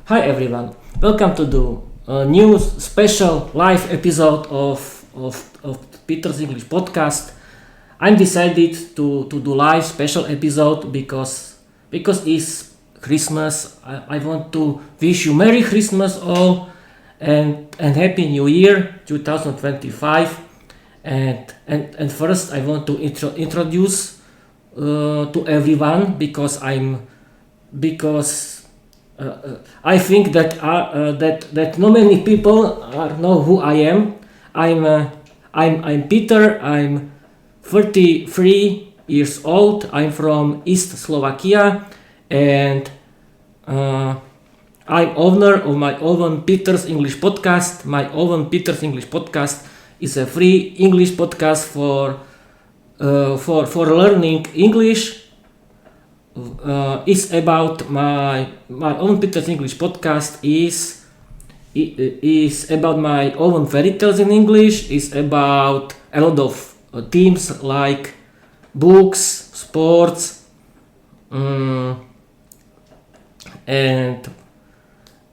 Hi everyone, welcome to the new special live episode of Peter's English podcast. I'm decided to do live special episode because it's Christmas. I want to wish you Merry Christmas all and Happy New Year 2025. And first I want to introduce to everyone because I think that not many people know who I am. I'm Peter. I'm 33 years old. I'm from East Slovakia, and I'm owner of my own Peter's English podcast. My own Peter's English podcast is a free English podcast for learning English. Is about my own Peter's English podcast is about my own fairy tales in English. Is about a lot of themes like books, sports, and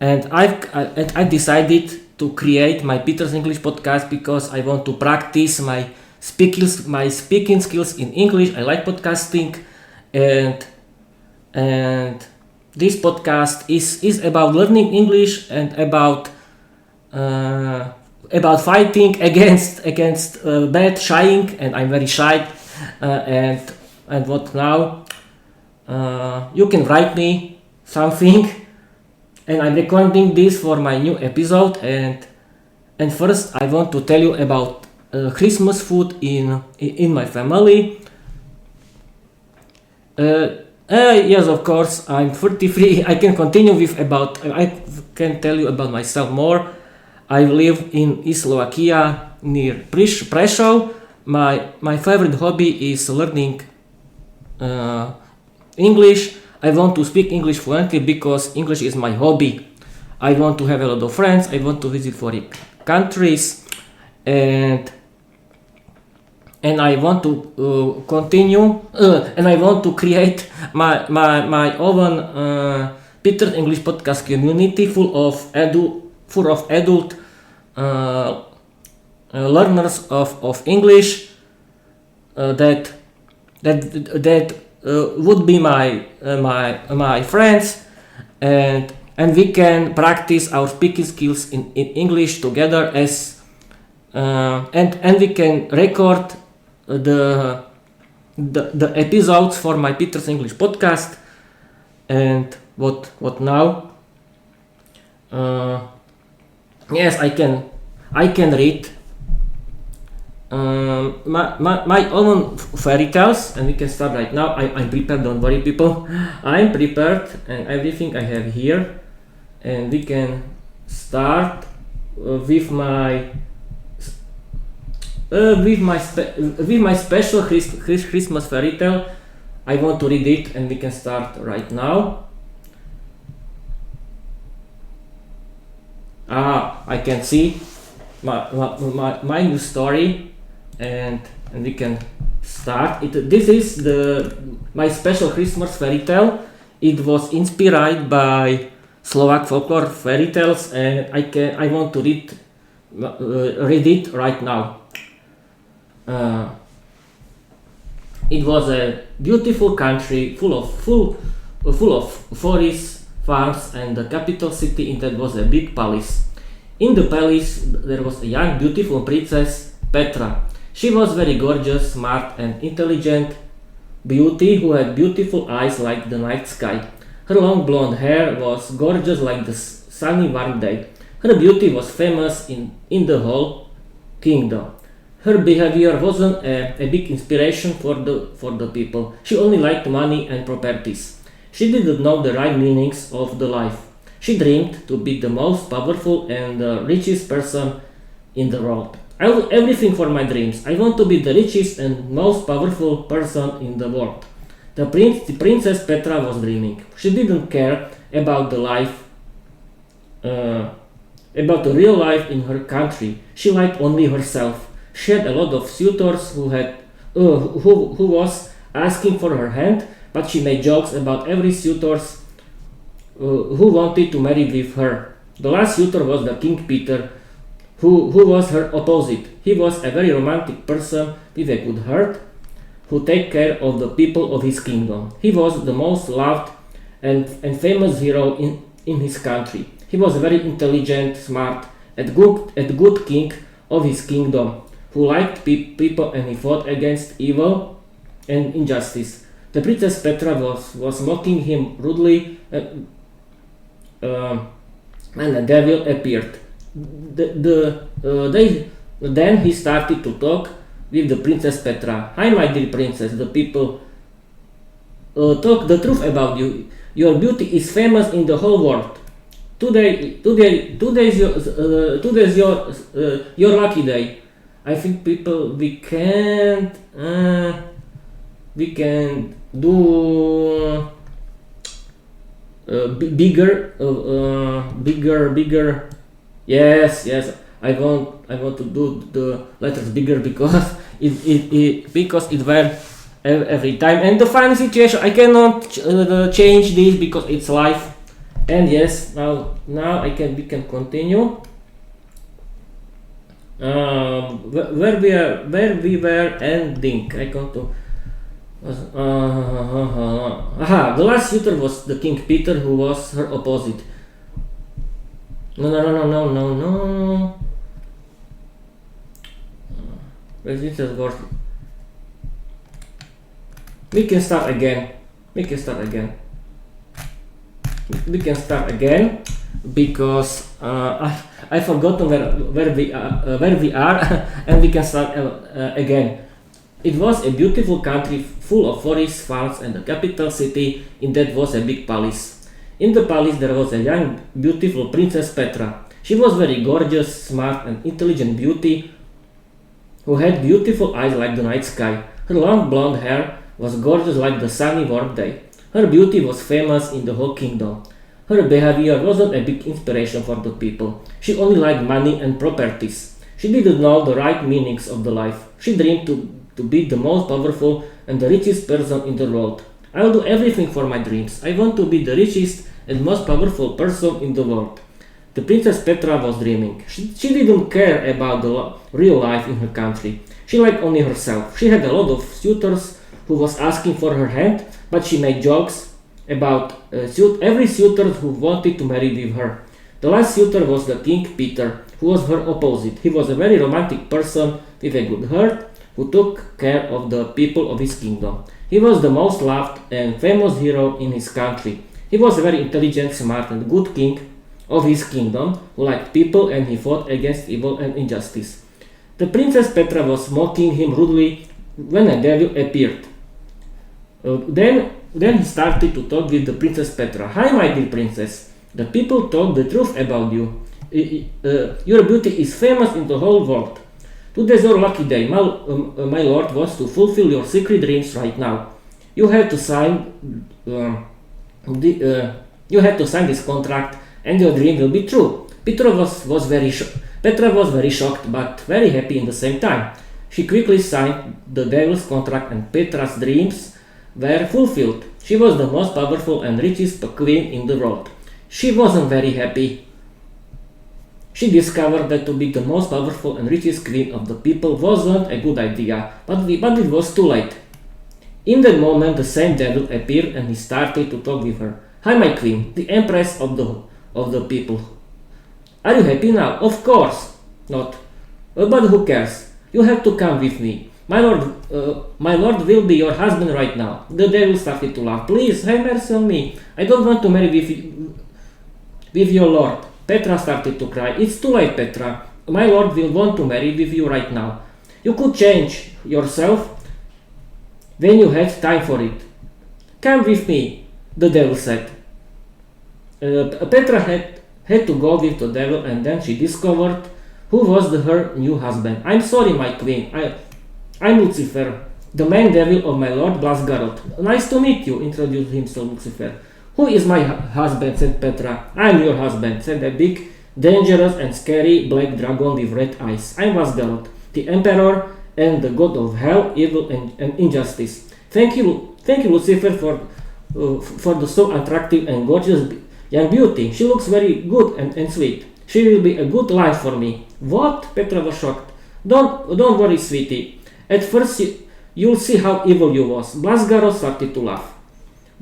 I decided to create my Peter's English podcast because I want to practice my speaking skills in English. I like podcasting, and this podcast is about learning English and about fighting against bad shying, and I'm very shy, and what now you can write me something, and I'm recording this for my new episode. And first I want to tell you about Christmas food in my family. Yes, of course, I'm 33. I can continue with I can tell you about myself more. I live in East Slovakia near Prešov. My favorite hobby is learning English. I want to speak English fluently because English is my hobby. I want to have a lot of friends. I want to visit foreign countries, and I want to continue and I want to create my own Peter English podcast community full of adult learners of English that would be my friends, and we can practice our speaking skills in English together and we can record the episodes for my Peter's English podcast. And what now? Yes, I can read my own fairy tales, and we can start right now. I'm prepared, don't worry people. I'm prepared, and everything I have here, and we can start with my special Christmas fairy tale. I want to read it, and we can start right now. I can see my new story, and we can start it. This is my special Christmas fairy tale. It was inspired by Slovak folklore fairy tales, and I want to read it right now. It was a beautiful country full of forests, farms, and the capital city in that was a big palace. In the palace there was a young beautiful princess, Petra. She was very gorgeous, smart, and intelligent beauty who had beautiful eyes like the night sky. Her long blonde hair was gorgeous like the sunny warm day. Her beauty was famous in the whole kingdom. Her behavior wasn't a big inspiration for the people. She only liked money and properties. She didn't know the right meanings of the life. She dreamed to be the most powerful and the richest person in the world. I will do everything for my dreams. I want to be the richest and most powerful person in the world. The princess Petra was dreaming. She didn't care about the life, about the real life in her country. She liked only herself. She had a lot of suitors who was asking for her hand, but she made jokes about every suitor's who wanted to marry with her. The last suitor was the King Peter, who was her opposite. He was a very romantic person with a good heart, who take care of the people of his kingdom. He was the most loved and famous hero in his country. He was very intelligent, smart, and good king of his kingdom, who liked people and he fought against evil and injustice. The Princess Petra was mocking him rudely, and the devil appeared. Then he started to talk with the Princess Petra. "Hi, my dear princess, the people talk the truth about you. Your beauty is famous in the whole world. Today's your lucky day. I think people we can do bigger. Yes. I want to do the letters bigger because it were every time. And the final situation, I cannot change this because it's live. And yes, now we can continue. Where we were ending. I come to. The last suitor was the King Peter, who was her opposite. No. We can start again because I forgotten where we are and we can start again. It was a beautiful country full of forests, farms, and the capital city in that was a big palace. In the palace there was a young, beautiful Princess Petra. She was very gorgeous, smart, and intelligent beauty who had beautiful eyes like the night sky. Her long blonde hair was gorgeous like the sunny warm day. Her beauty was famous in the whole kingdom. Her behavior wasn't a big inspiration for the people. She only liked money and properties. She didn't know the right meanings of the life. She dreamed to be the most powerful and the richest person in the world. I'll do everything for my dreams. I want to be the richest and most powerful person in the world. The Princess Petra was dreaming. She didn't care about the real life in her country. She liked only herself. She had a lot of suitors who was asking for her hand, but she made jokes about every suitor who wanted to marry with her. The last suitor was the King Peter, who was her opposite. He was a very romantic person with a good heart, who took care of the people of his kingdom. He was the most loved and famous hero in his country. He was a very intelligent, smart, and good king of his kingdom, who liked people and he fought against evil and injustice. The Princess Petra was mocking him rudely when a devil appeared. Then he started to talk with the Princess Petra. "Hi, my dear princess. The people talk the truth about you. Your beauty is famous in the whole world. Today's your lucky day. My lord wants to fulfill your secret dreams right now. You have to sign this contract, and your dream will be true." Petra was very shocked, but very happy in the same time. She quickly signed the devil's contract, and Petra's dreams were fulfilled. She was the most powerful and richest queen in the world. She wasn't very happy. She discovered that to be the most powerful and richest queen of the people wasn't a good idea, but it was too late. In that moment, the same devil appeared and he started to talk with her. "Hi, my queen, the empress of the people. Are you happy now?" "Of course not. But who cares? You have to come with me. My lord will be your husband right now." The devil started to laugh. "Please, have mercy on me. I don't want to marry with your lord." Petra started to cry. "It's too late, Petra. My lord will want to marry with you right now. You could change yourself when you had time for it." "Come with me," the devil said. Petra had to go with the devil, and then she discovered who was her new husband. "I'm sorry, my queen. I'm Lucifer, the main devil of my lord Blasgarot." "Nice to meet you," introduced himself Lucifer. "Who is my husband?" said Petra. "I'm your husband," said a big, dangerous and scary black dragon with red eyes. "I'm Blasgarot, the emperor and the god of hell, evil and injustice. Thank you, Lucifer, for the so attractive and gorgeous young beauty. She looks very good and sweet. She will be a good life for me. What? Petra was shocked. Don't worry, sweetie. At first you'll see how evil you was. Blazgarot started to laugh.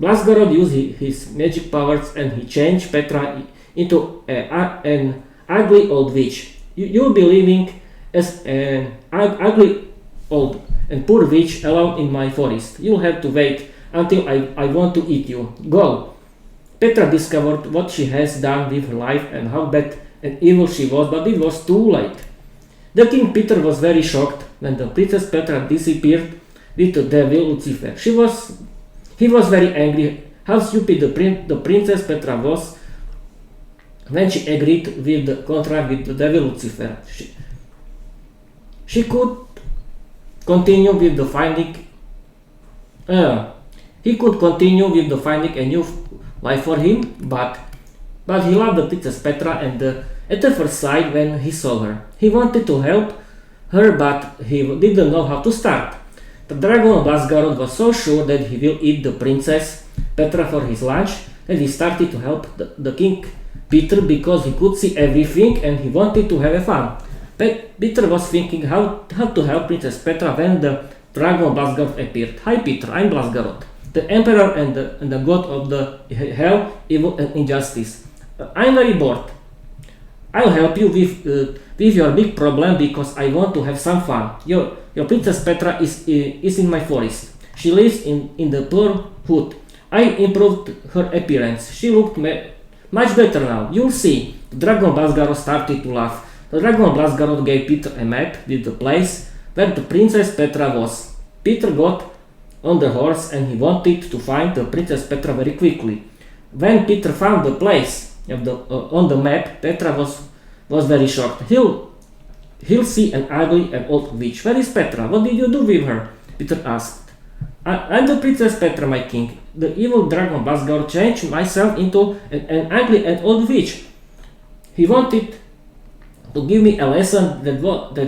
Blazgarot used his magic powers and he changed Petra into an ugly old witch. You'll be living as an ugly old and poor witch alone in my forest. You'll have to wait until I want to eat you. Go! Petra discovered what she has done with her life and how bad and evil she was, but it was too late. The King Peter was very shocked when the Princess Petra disappeared with the devil Lucifer. He was very angry how stupid the Princess Petra was when she agreed with the contract with the devil Lucifer. She could continue with the finding. He could continue with the finding a new life for him, but he loved the Princess Petra and at the first sight when he saw her. He wanted to help her, but he didn't know how to start. The dragon Blazgarot was so sure that he will eat the Princess Petra for his lunch that he started to help the King Peter because he could see everything and he wanted to have fun. Peter was thinking how to help Princess Petra when the dragon Blazgarot appeared. Hi Peter, I'm Blazgarot, the emperor and the god of the hell, evil and injustice. I'm very bored. I'll help you with your big problem because I want to have some fun. Your Princess Petra is in my forest. She lives in the poor hut. I improved her appearance. She looked much better now. You'll see. The dragon Blazgarot started to laugh. The dragon Blazgarot gave Peter a map with the place where the Princess Petra was. Peter got on the horse and he wanted to find the Princess Petra very quickly. When Peter found the place on the map, Petra was very shocked. He'll see an ugly and old witch. Where is Petra? What did you do with her? Peter asked. I'm the Princess Petra, my king. The evil dragon Blazgarot changed myself into an ugly and old witch. He wanted to give me a lesson that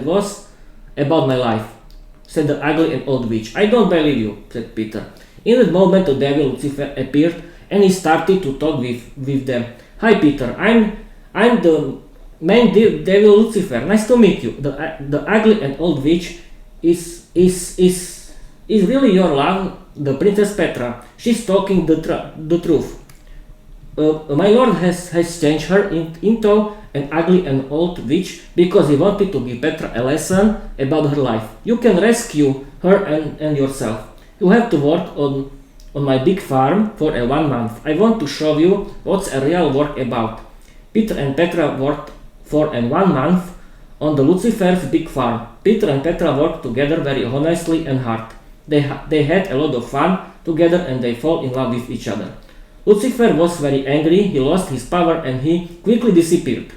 was about my life, said the ugly and old witch. I don't believe you, said Peter. In that moment the devil Lucifer appeared and he started to talk with them. Hi Peter, I'm the main devil Lucifer. Nice to meet you. The ugly and old witch is really your love, the Princess Petra. She's talking the truth. My lord has changed her into an ugly and old witch because he wanted to give Petra a lesson about her life. You can rescue her and yourself. You have to work on my big farm for 1 month. I want to show you what's a real work about. Peter and Petra worked for 1 month on the Lucifer's big farm. Peter and Petra worked together very honestly and hard. They had a lot of fun together and they fall in love with each other. Lucifer was very angry, he lost his power and he quickly disappeared.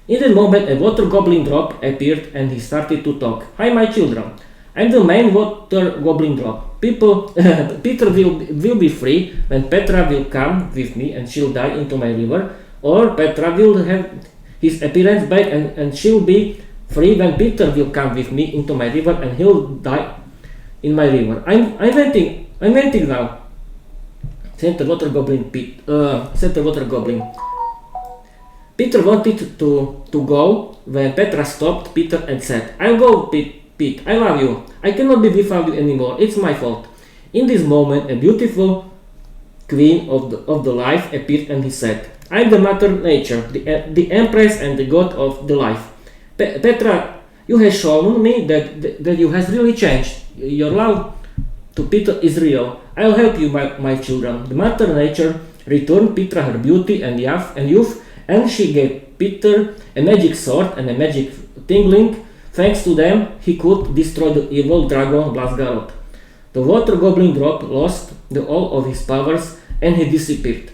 In that moment a water goblin drop appeared and he started to talk. Hi my children, I'm the main water goblin drop. Peter will be free when Petra will come with me and she'll die into my river, or Petra will have his appearance back and she'll be free when Peter will come with me into my river and he'll die in my river. I'm waiting now, said the water goblin. Peter wanted to go when Petra stopped Peter and said, I'll go, Pete, I love you. I cannot be without you anymore. It's my fault. In this moment, a beautiful queen of the life appeared and he said, I'm the Mother Nature, the Empress and the God of the life. Petra, you have shown me that you have really changed. Your love to Peter is real. I'll help you, my children. The Mother Nature returned Petra her beauty and youth, and she gave Peter a magic sword and a magic tingling. Thanks to them, he could destroy the evil dragon Blazgarot. The water goblin drop lost all of his powers and he disappeared.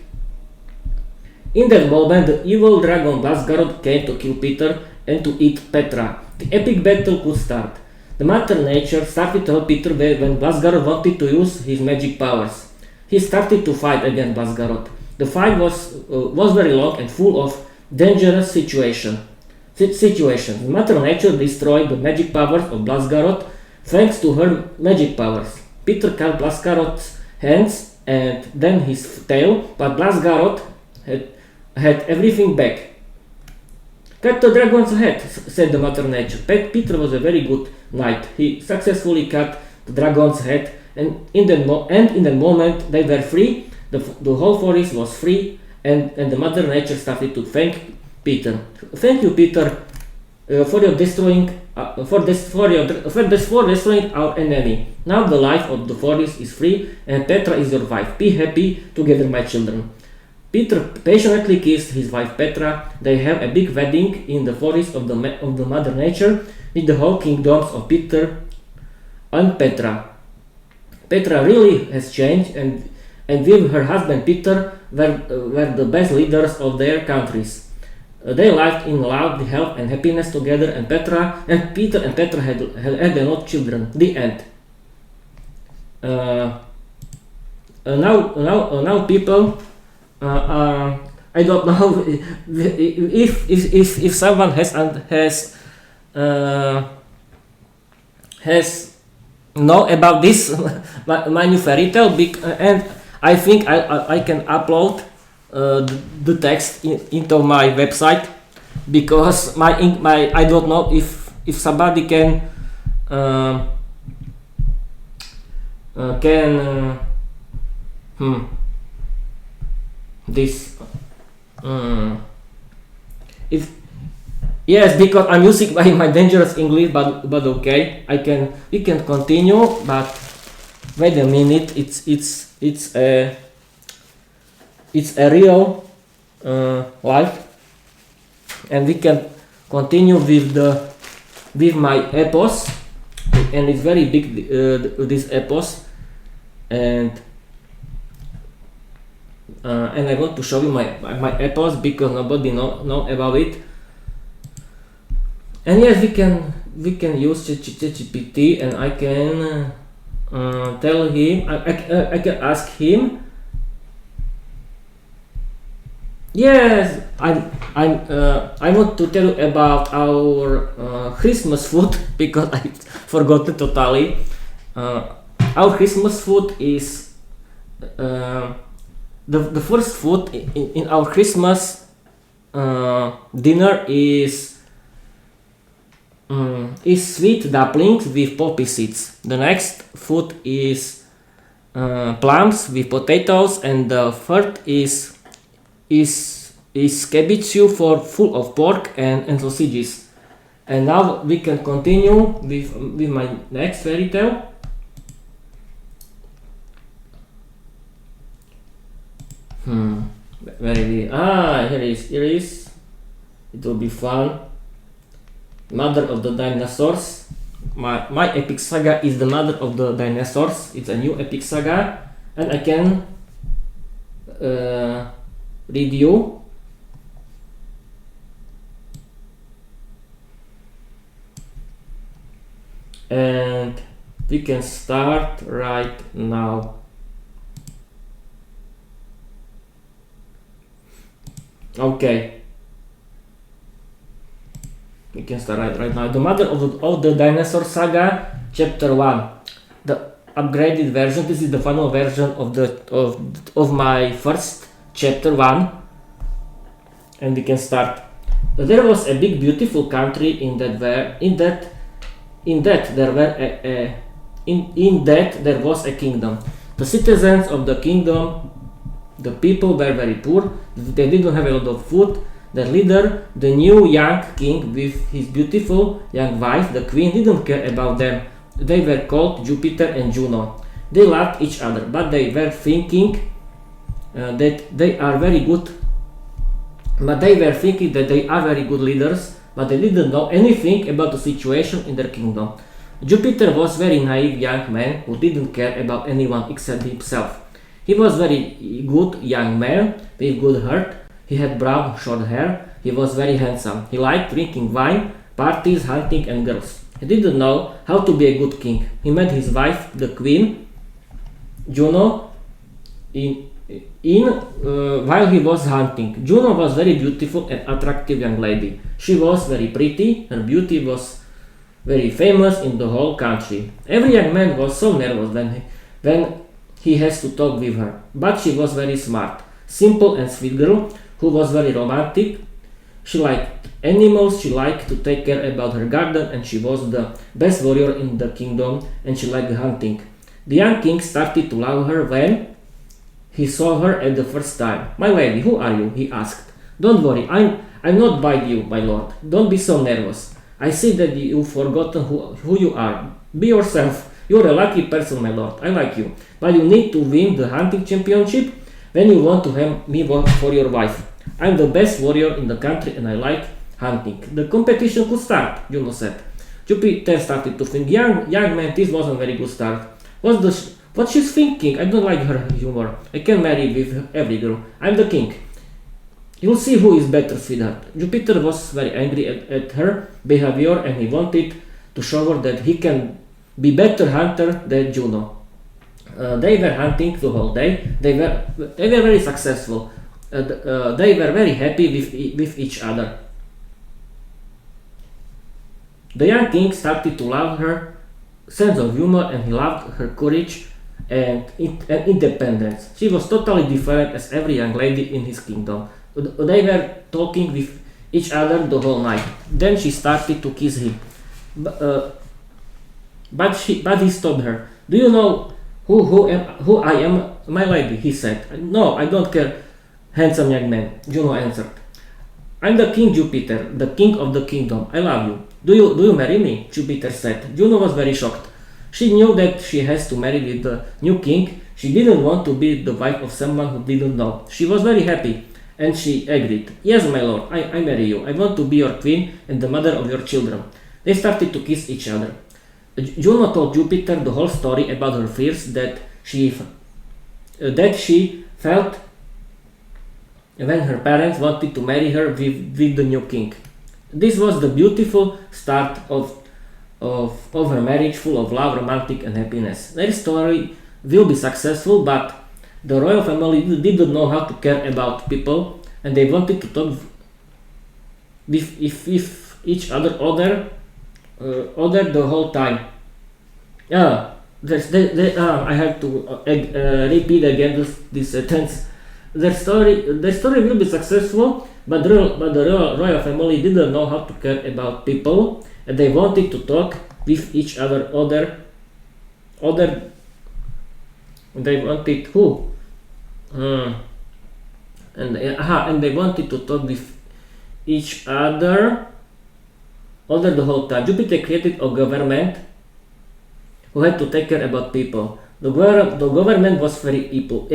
In that moment, the evil dragon Blazgarot came to kill Peter and to eat Petra. The epic battle could start. The Mother Nature started to help Peter when Blazgarot wanted to use his magic powers. He started to fight against Blazgarot. The fight was very long and full of dangerous situations. Mother Nature destroyed the magic powers of Blazgarot thanks to her magic powers. Peter cut Blazgarot's hands and then his tail, but Blazgarot had everything back. Cut the dragon's head, said the Mother Nature. Peter was a very good knight. He successfully cut the dragon's head, and in the moment they were free. The whole forest was free, and the Mother Nature started to thank Peter. Thank you, Peter, for destroying our enemy. Now the life of the forest is free, and Petra is your wife. Be happy together, my children. Peter passionately kissed his wife Petra. They have a big wedding in the forest of the Mother Nature with the whole kingdoms of Peter and Petra. Petra really has changed, and with her husband Peter were the best leaders of their countries. They lived in love, health, and happiness together, and Peter and Petra had a lot of children. The end. Now people. I don't know if someone has know about this my new fairy tale, and I think I can upload the text into my website, because my I don't know if somebody can this if yes, because I'm using my dangerous English, but okay, we can continue, but wait a minute, it's a real life, and we can continue with my epos, and it's very big, this epos, and I want to show you my epos, because nobody know about it. And yes, we can use ChatGPT, and I can tell him, I can ask him. Yes, I want to tell you about our Christmas food, because I forgot it totally. Our Christmas food is the first food in our Christmas dinner is sweet dumplings with poppy seeds. The next food is plums with potatoes, and the third is cabbage soup full of pork and sausages. And now we can continue with my next fairy tale. Here is. It will be fun. Mother of the Dinosaurs. My epic saga is the Mother of the Dinosaurs. It's a new epic saga, and I can read you. And we can start right now. Okay, we can start right now. The Mother of the Dinosaur Saga, Chapter 1. The upgraded version. This is the final version of my first Chapter 1. And we can start. There was a big, beautiful country in that there was a kingdom. The citizens of the kingdom, the people were very poor. They didn't have a lot of food. Their leader, the new young king with his beautiful young wife, the queen, didn't care about them. They were called Jupiter and Juno. They loved each other, but they were thinking that they are very good. But they were thinking that they are very good leaders, but they didn't know anything about the situation in their kingdom. Jupiter was a very naive young man who didn't care about anyone except himself. He was very good young man with good heart. He had brown short hair. He was very handsome. He liked drinking wine, parties, hunting, and girls. He didn't know how to be a good king. He met his wife, the queen, Juno, while he was hunting. Juno was very beautiful and attractive young lady. She was very pretty. Her beauty was very famous in the whole country. Every young man was so nervous when he has to talk with her. But she was very smart, simple and sweet girl who was very romantic. She liked animals, she liked to take care about her garden, and she was the best warrior in the kingdom, and she liked hunting. The young king started to love her when he saw her at the first time. "My lady, who are you?" he asked. "Don't worry, I'm not by you, my lord. Don't be so nervous. I see that you've forgotten who you are. Be yourself. You're a lucky person, my lord. I like you. But you need to win the hunting championship when you want to have me for your wife. I'm the best warrior in the country and I like hunting." The competition could start, Juno said. Jupiter started to think, young man, this wasn't a very good start. What she's thinking? I don't like her humor. I can marry with every girl. I'm the king. You'll see who is better, sweetheart. Jupiter was very angry at her behavior and he wanted to show her that he can be better hunter than Juno. They were hunting the whole day. They were very successful. They were very happy with each other. The young king started to love her sense of humor and he loved her courage and independence. She was totally different as every young lady in his kingdom. They were talking with each other the whole night. Then she started to kiss him. But he stopped her. "Do you know who I am, my lady?" he said. "No, I don't care, handsome young man," Juno answered. "I'm the king Jupiter, the king of the kingdom. I love you. Do you marry me?" Jupiter said. Juno was very shocked. She knew that she has to marry with the new king. She didn't want to be the wife of someone who didn't know. She was very happy and she agreed. "Yes, my lord, I marry you. I want to be your queen and the mother of your children." They started to kiss each other. Juno told Jupiter the whole story about her fears that she felt when her parents wanted to marry her with the new king. This was the beautiful start of her marriage, full of love, romantic and happiness. Their story will be successful, but the royal family didn't know how to care about people and they wanted to talk with each other the whole time. I have to repeat again this sentence. Their story will be successful, but the royal family didn't know how to care about people, and they wanted to talk with each other. They wanted who? And they wanted to talk with each other the whole time. Jupiter created a government who had to take care about people. The government was very evil,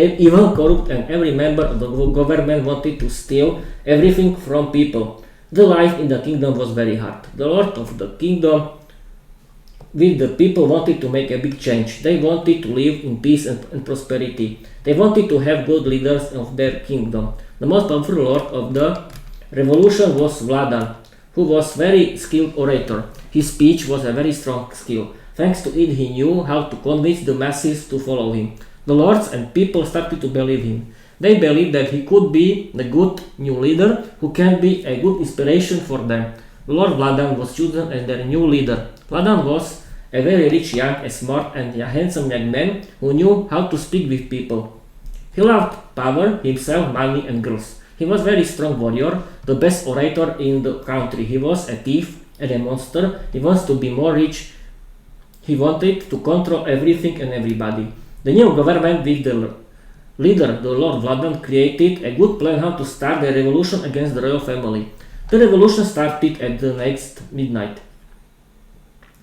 corrupt, and every member of the government wanted to steal everything from people. The life in the kingdom was very hard. The lord of the kingdom with the people wanted to make a big change. They wanted to live in peace and prosperity. They wanted to have good leaders of their kingdom. The most powerful lord of the revolution was Vladan, who was very skilled orator. His speech was a very strong skill. Thanks to it, he knew how to convince the masses to follow him. The lords and people started to believe him. They believed that he could be the good new leader who can be a good inspiration for them. Lord Vladan was chosen as their new leader. Vladan was a very rich, young, a smart and a handsome young man who knew how to speak with people. He loved power, himself, money and girls. He was a very strong warrior, the best orator in the country. He was a thief and a monster. He wants to be more rich. He wanted to control everything and everybody. The new government with the leader, the Lord Vladan, created a good plan how to start the revolution against the royal family. The revolution started at the next midnight.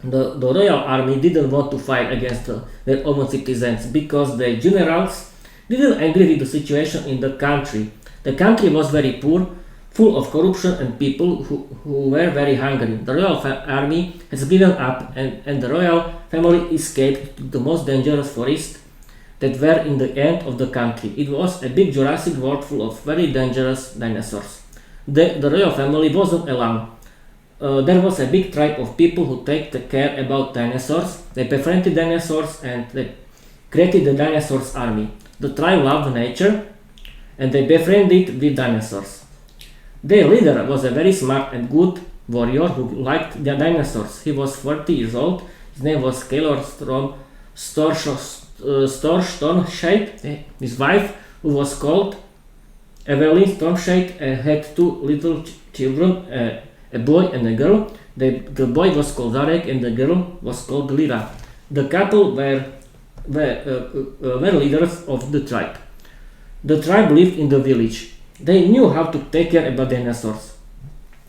The royal army didn't want to fight against their own citizens because the generals didn't agree with the situation in the country. The country was very poor, full of corruption and people who were very hungry. The royal army has given up and the royal family escaped to the most dangerous forest that were in the end of the country. It was a big Jurassic world full of very dangerous dinosaurs. The royal family wasn't alone. There was a big tribe of people who take care about dinosaurs. They befriended dinosaurs and they created the dinosaurs army. The tribe loved nature and they befriended with dinosaurs. Their leader was a very smart and good warrior who liked the dinosaurs. He was 40 years old. His name was Skelor Stormshade. His wife, who was called Evelyn Stormshade had two little children, a boy and a girl. The boy was called Zarek and the girl was called Lyra. The couple were leaders of the tribe. The tribe lived in the village. They knew how to take care about dinosaurs.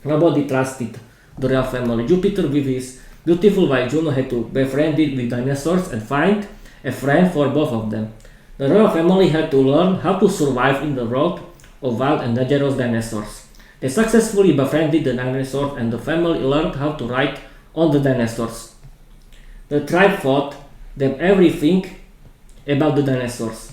Nobody trusted the royal family. Jupiter with his beautiful wife Juno had to be friendly with dinosaurs and find a friend for both of them. The royal family had to learn how to survive in the world of wild and dangerous dinosaurs. They successfully befriended the dinosaurs and the family learned how to ride on the dinosaurs. The tribe taught them everything about the dinosaurs.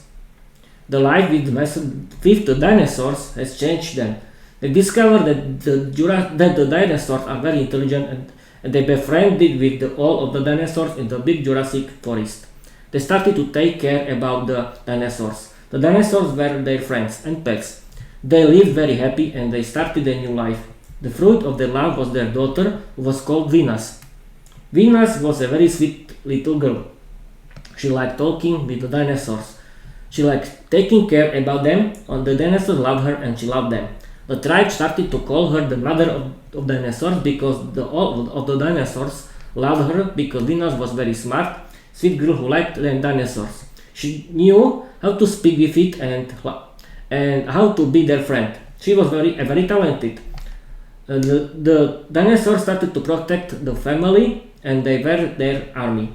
The life with the dinosaurs has changed them. They discovered that the dinosaurs are very intelligent and they befriended with all of the dinosaurs in the big Jurassic forest. They started to take care about the dinosaurs. The dinosaurs were their friends and pets. They lived very happy and they started a new life. The fruit of their love was their daughter, who was called Venus. Venus was a very sweet little girl. She liked talking with the dinosaurs. She liked taking care about them, and the dinosaurs loved her and she loved them. The tribe started to call her the Mother of Dinosaurs because all of the dinosaurs loved her because Venus was very smart, sweet girl who liked the dinosaurs. She knew how to speak with it and how to be their friend. She was very talented. The dinosaurs started to protect the family and they were their army.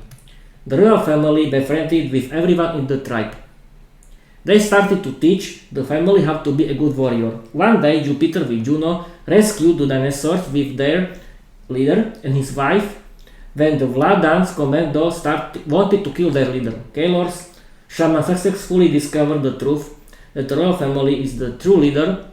The royal family befriended with everyone in the tribe. They started to teach the family how to be a good warrior. One day, Jupiter with Juno rescued the dinosaurs with their leader and his wife when the Vladans commando wanted to kill their leader. Kaelor's shaman successfully discovered the truth that the royal family is the true leader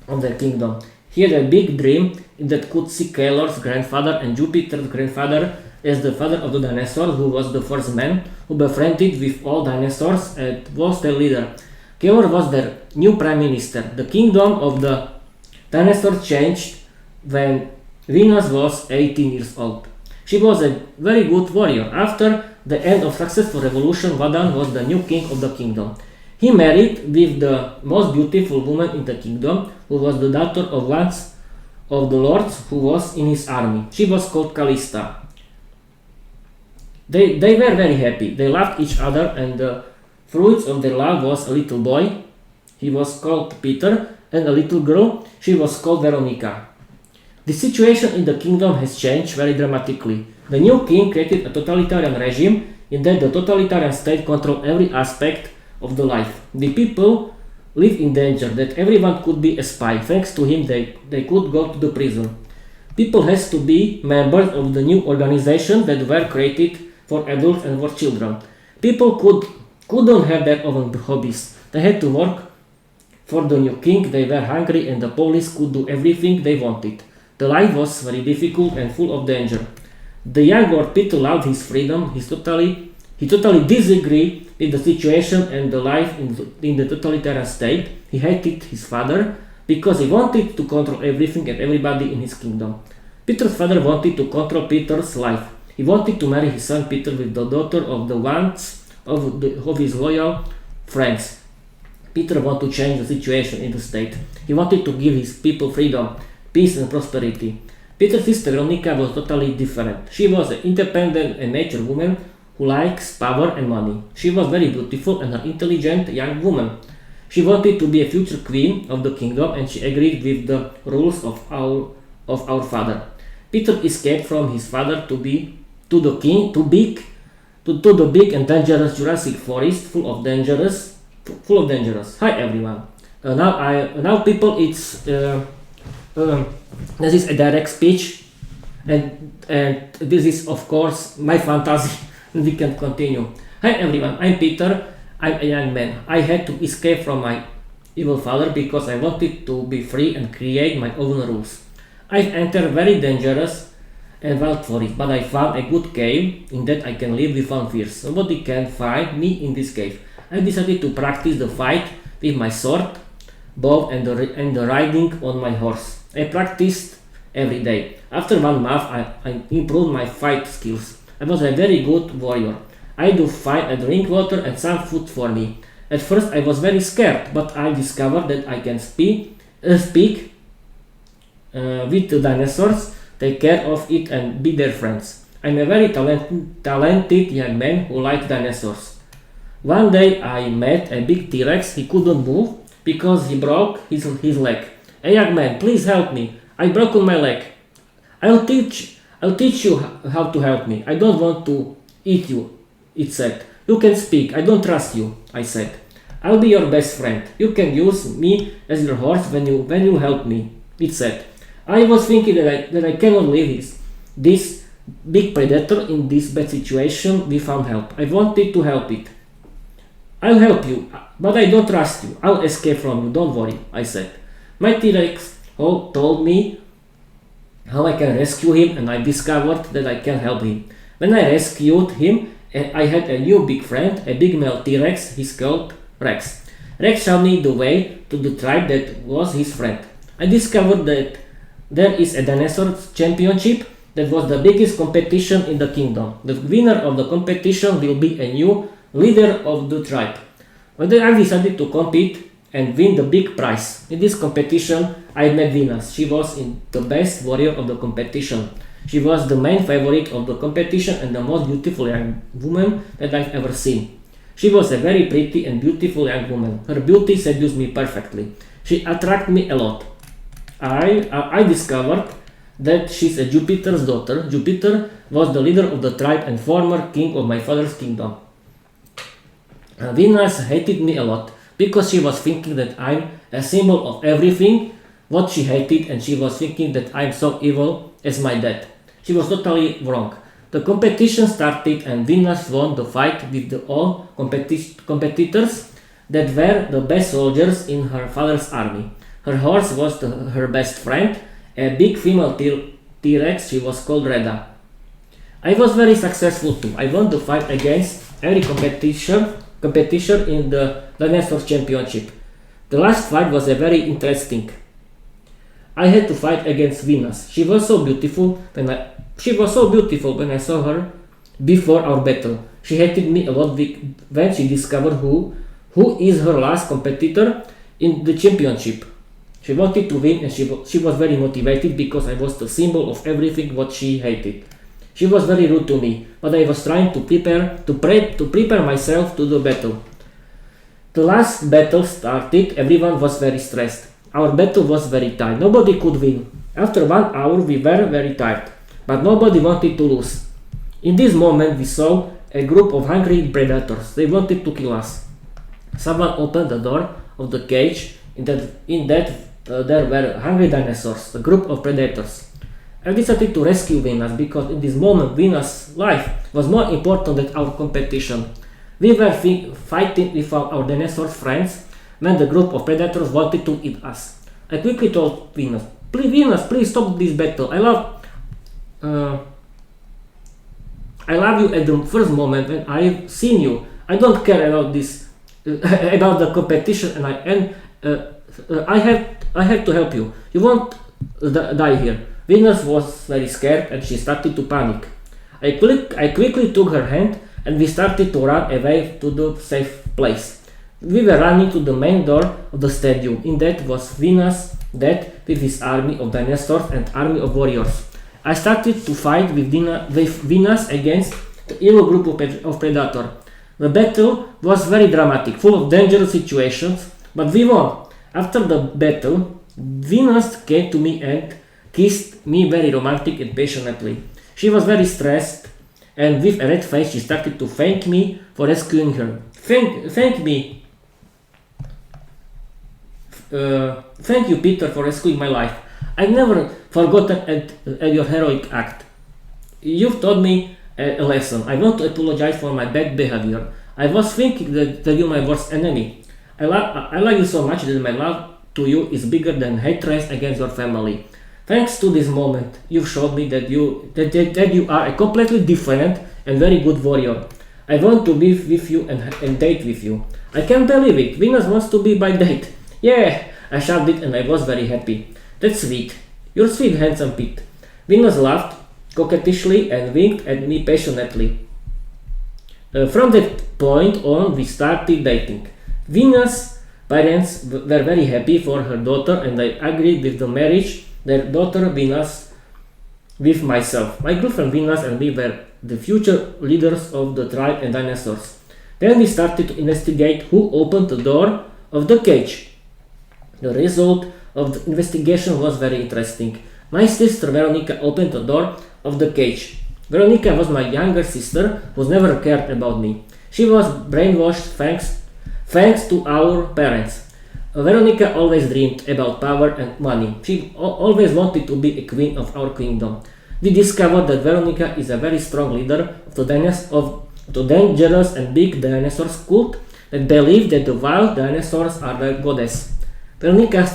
of their kingdom. He had a big dream that could see Kaelor's grandfather and Jupiter's grandfather as the father of the dinosaurs, who was the first man who befriended with all dinosaurs and was their leader. Kaelor was their new prime minister. The kingdom of the dinosaurs changed when Venus was 18 years old. She was a very good warrior. After the end of successful revolution, Vadan was the new king of the kingdom. He married with the most beautiful woman in the kingdom, who was the daughter of one of the lords who was in his army. She was called Callista. They were very happy. They loved each other and the fruits of their love was a little boy. He was called Peter, and a little girl. She was called Veronica. The situation in the kingdom has changed very dramatically. The new king created a totalitarian regime in that the totalitarian state controlled every aspect of the life. The people lived in danger, that everyone could be a spy. Thanks to him, they could go to the prison. People has to be members of the new organization that were created for adults and for children. People couldn't have their own hobbies. They had to work for the new king. They were hungry and the police could do everything they wanted. The life was very difficult and full of danger. The young Lord Peter loved his freedom. He totally disagreed with the situation and the life in the totalitarian state. He hated his father because he wanted to control everything and everybody in his kingdom. Peter's father wanted to control Peter's life. He wanted to marry his son Peter with the daughter of the ones of his loyal friends. Peter wanted to change the situation in the state. He wanted to give his people freedom, peace and prosperity. Peter's sister Veronica was totally different. She was an independent and nature woman who likes power and money. She was very beautiful and an intelligent young woman. She wanted to be a future queen of the kingdom and she agreed with the rules of our father. Peter escaped from his father to the big and dangerous Jurassic forest full of dangerous. Hi everyone. Now people, this is a direct speech, and this is of course my fantasy. We can continue. Hi everyone. I'm Peter. I'm a young man. I had to escape from my evil father because I wanted to be free and create my own rules. I've entered very dangerous and wild forest, but I found a good cave in that I can live without fears. Nobody can find me in this cave. I decided to practice the fight with my sword, bow and the riding on my horse. I practiced every day. After 1 month, I improved my fight skills. I was a very good warrior. I do fight and drink water and some food for me. At first I was very scared, but I discovered that I can speak with the dinosaurs, take care of it and be their friends. I'm a very talented young man who likes dinosaurs. One day I met a big T-Rex. He couldn't move because he broke his leg. "Hey young man, please help me. I broken my leg. I'll teach you how to help me. I don't want to eat you," it said. "You can speak. I don't trust you," I said. "I'll be your best friend. You can use me as your horse when you help me," it said. I was thinking that I cannot leave this big predator in this bad situation without help. I wanted to help it. "I'll help you, but I don't trust you. I'll escape from you, don't worry," I said. My T-Rex told me how I can rescue him, and I discovered that I can help him. When I rescued him, I had a new big friend, a big male T-Rex. He's called Rex. Rex showed me the way to the tribe that was his friend. I discovered that there is a dinosaur championship that was the biggest competition in the kingdom. The winner of the competition will be a new leader of the tribe. But then I decided to compete and win the big prize. In this competition, I met Venus. She was the best warrior of the competition. She was the main favorite of the competition and the most beautiful young woman that I've ever seen. She was a very pretty and beautiful young woman. Her beauty seduced me perfectly. She attracted me a lot. I discovered that she's a Jupiter's daughter. Jupiter was the leader of the tribe and former king of my father's kingdom. Venus hated me a lot because she was thinking that I'm a symbol of everything what she hated, and she was thinking that I'm so evil as my dad. She was totally wrong. The competition started and Venus won the fight with all competitors that were the best soldiers in her father's army. Her horse was her best friend, a big female T-Rex. She was called Reda. I was very successful too. I won the fight against every competition in the Dinosaurs Championship. The last fight was very interesting. I had to fight against Venus. She was so beautiful when I saw her before our battle. She hated me a lot when she discovered who is her last competitor in the championship. She wanted to win, and she was very motivated because I was the symbol of everything what she hated. She was very rude to me, but I was trying to prepare myself to the battle. The last battle started. Everyone was very stressed. Our battle was very tight. Nobody could win. After 1 hour we were very tired, but nobody wanted to lose. In this moment we saw a group of hungry predators. They wanted to kill us. Someone opened the door of the cage. There were hungry dinosaurs, a group of predators. I decided to rescue Venus because in this moment Venus' life was more important than our competition. We were fighting with our dinosaur friends when the group of predators wanted to eat us. I quickly told Venus, please stop this battle. I love you at the first moment when I've seen you. I don't care about this, about the competition, and I have to help you. You won't die here. Venus was very scared and she started to panic. I quickly took her hand and we started to run away to the safe place. We were running to the main door of the stadium. In that was Venus' dad with his army of dinosaurs and army of warriors. I started to fight with Venus against the evil group of predators. The battle was very dramatic, full of dangerous situations, but we won. After the battle, Venus came to me and kissed me very romantic and passionately. She was very stressed, and with a red face she started to thank me for rescuing her. Thank you, Peter, for rescuing my life. I've never forgotten your heroic act. You've taught me a lesson. I want to apologize for my bad behavior. I was thinking that you're my worst enemy. I love you so much that my love to you is bigger than hatred against your family. Thanks to this moment, you've showed me that you are a completely different and very good warrior. I want to be with you and date with you. I can't believe it. Venus wants to be my date. Yeah, I shouted and I was very happy. That's sweet. You're sweet, handsome Pete. Venus laughed coquettishly and winked at me passionately. From that point on, we started dating. Venus' parents were very happy for her daughter and they agreed with the marriage their daughter Venus with myself. My girlfriend Venus and me were the future leaders of the tribe and dinosaurs. Then we started to investigate who opened the door of the cage. The result of the investigation was very interesting. My sister Veronica opened the door of the cage. Veronica was my younger sister who never cared about me. She was brainwashed thanks to our parents. Veronica always dreamed about power and money. She always wanted to be a queen of our kingdom. We discovered that Veronica is a very strong leader of the dangerous and big dinosaurs cult that believe that the wild dinosaurs are the goddess. Veronica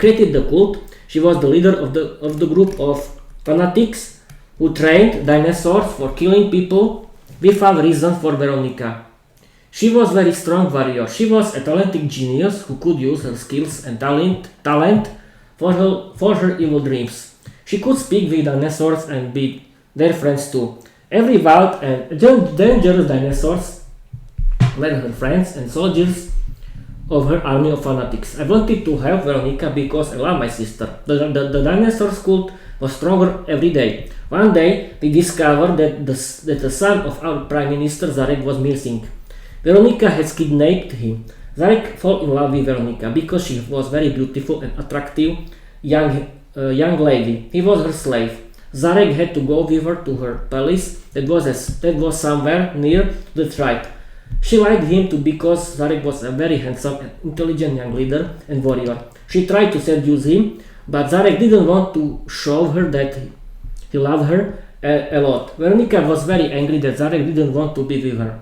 created the cult. She was the leader of the group of fanatics who trained dinosaurs for killing people without reason for Veronica. She was a very strong warrior. She was a talented genius who could use her skills and talent for her evil dreams. She could speak with dinosaurs and be their friends too. Every wild and dangerous dinosaurs were her friends and soldiers of her army of fanatics. I wanted to help Veronica because I love my sister. The dinosaur cult was stronger every day. One day, we discovered that the son of our Prime Minister Zarek was missing. Veronica has kidnapped him. Zarek fell in love with Veronica because she was very beautiful and attractive young lady. He was her slave. Zarek had to go with her to her palace that was somewhere near the tribe. She liked him too because Zarek was a very handsome and intelligent young leader and warrior. She tried to seduce him, but Zarek didn't want to show her that he loved her a lot. Veronica was very angry that Zarek didn't want to be with her.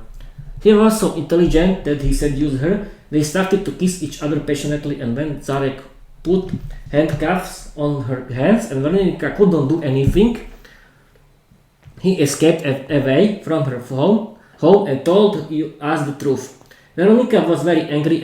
He was so intelligent that he seduced her. They started to kiss each other passionately, and when Zarek put handcuffs on her hands and Veronica couldn't do anything, he escaped away from her home and told us the truth. Veronica was very angry.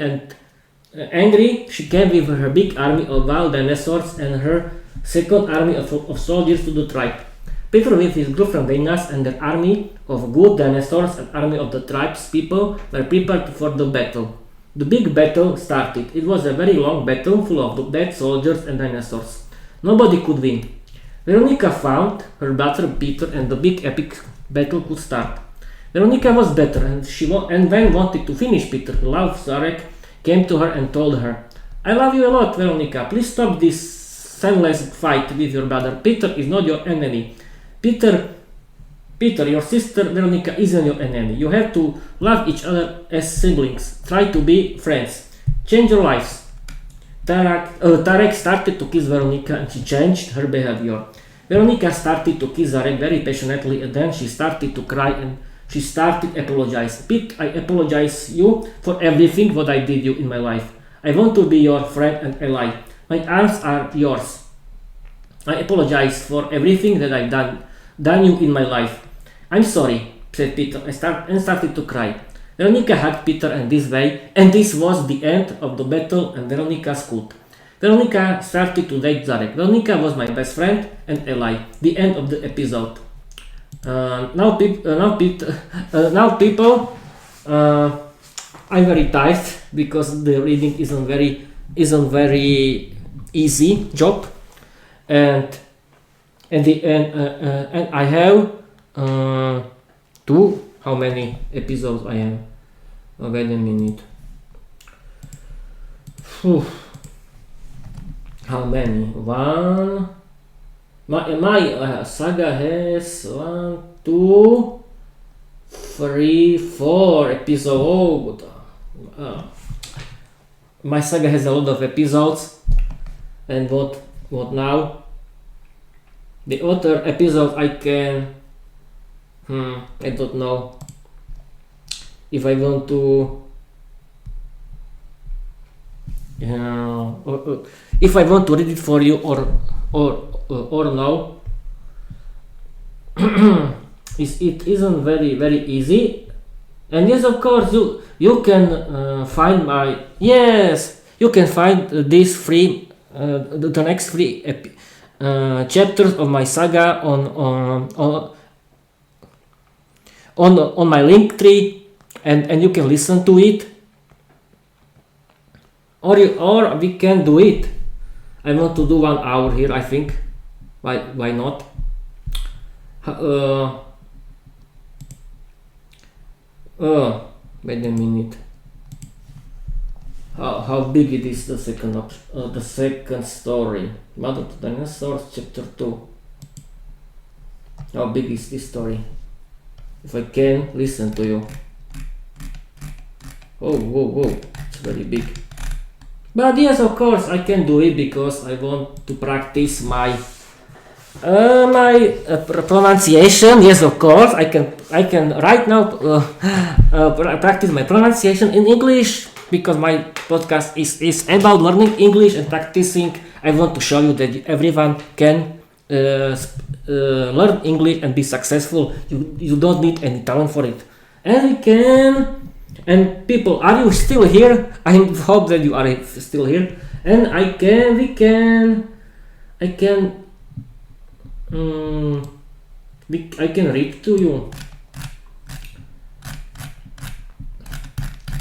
She came with her big army of wild dinosaurs and her second army of soldiers to the tribe. Peter with his girlfriend Venus and their army of good dinosaurs and army of the tribe's people were prepared for the battle. The big battle started. It was a very long battle full of dead soldiers and dinosaurs. Nobody could win. Veronica found her brother Peter and the big epic battle could start. Veronica was better and when wanted to finish Peter, love Zarek came to her and told her, "I love you a lot, Veronica. Please stop this senseless fight with your brother. Peter is not your enemy. Peter, your sister Veronica isn't your enemy. You have to love each other as siblings. Try to be friends. Change your lives." Tarek started to kiss Veronica and she changed her behavior. Veronica started to kiss Zarek very passionately and then she started to cry and she started to apologize. "Pete, I apologize you for everything what I did you in my life. I want to be your friend and ally. My arms are yours. I apologize for everything that I've done you in my life. I'm sorry," said Peter and started to cry. Veronica hugged Peter and this was the end of the battle and Veronica's cult. Veronica started to date Zarek. Veronica was my best friend and ally. The end of the episode. Now people, I'm very tired because the reading isn't very easy job, and I have how many episodes I am? Wait a minute. How many? One. My saga has 1, 2, 3, 4 episodes. My saga has a lot of episodes, and what now? The other episode I can. I don't know if I want to. If I want to read it for you or no. It isn't very easy, and yes, of course you can find this free the next free chapters of my saga on my link tree, and you can listen to it. or we can do it. I want to do 1 hour here, I think. Why not? Wait a minute. How big it is, the second story? Mother of the Dinosaurs, chapter 2. How big is this story? If I can listen to you. Whoa, it's very big. But yes, of course, I can do it because I want to practice my pronunciation. Yes, of course, I can right now practice my pronunciation in English because my podcast is about learning English and practicing. I want to show you that everyone can learn English and be successful. You don't need any talent for it, and we can. And people, are you still here? I hope that you are still here. And I can read to you.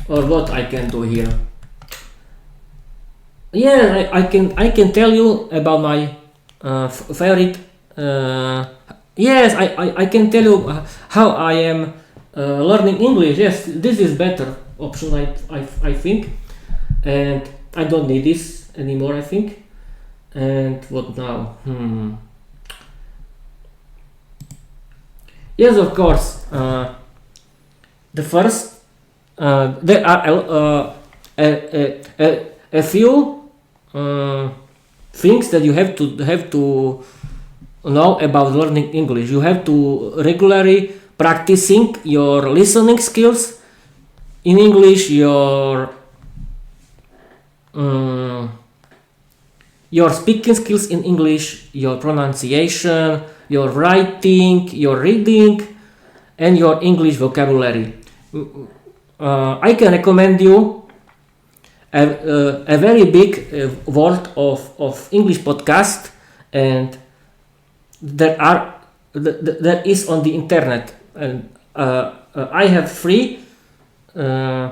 Or what I can do here? Yeah, I can tell you about my favorite. Yes, I can tell you how I am learning English. Yes, this is better option, I think, and I don't need this anymore, I think. And what now? Yes, of course. The first, there are a few things that you have to know about learning English. You have to regularly practicing your listening skills in English, your speaking skills in English, your pronunciation, your writing, your reading, and your English vocabulary. I can recommend you a very big world of English podcast, and there is on the internet. And I have free. I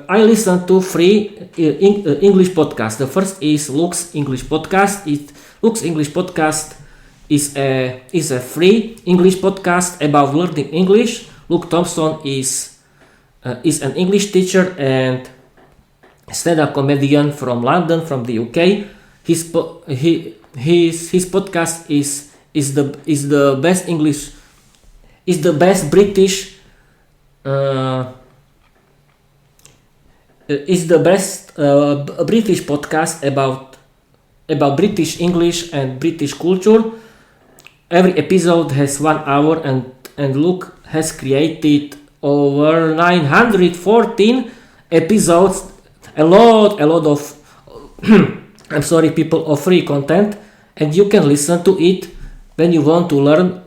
listen to free English podcast. The first is Luke's English podcast. Luke's English podcast is a free English podcast about learning English. Luke Thompson is an English teacher and stand-up comedian from London, from the UK. His podcast is the best English, is the best British, is the best British podcast about British English and British culture. Every episode has 1 hour, and Luke has created over 914 episodes. A lot of I'm sorry, people, of free content, and you can listen to it when you want to learn,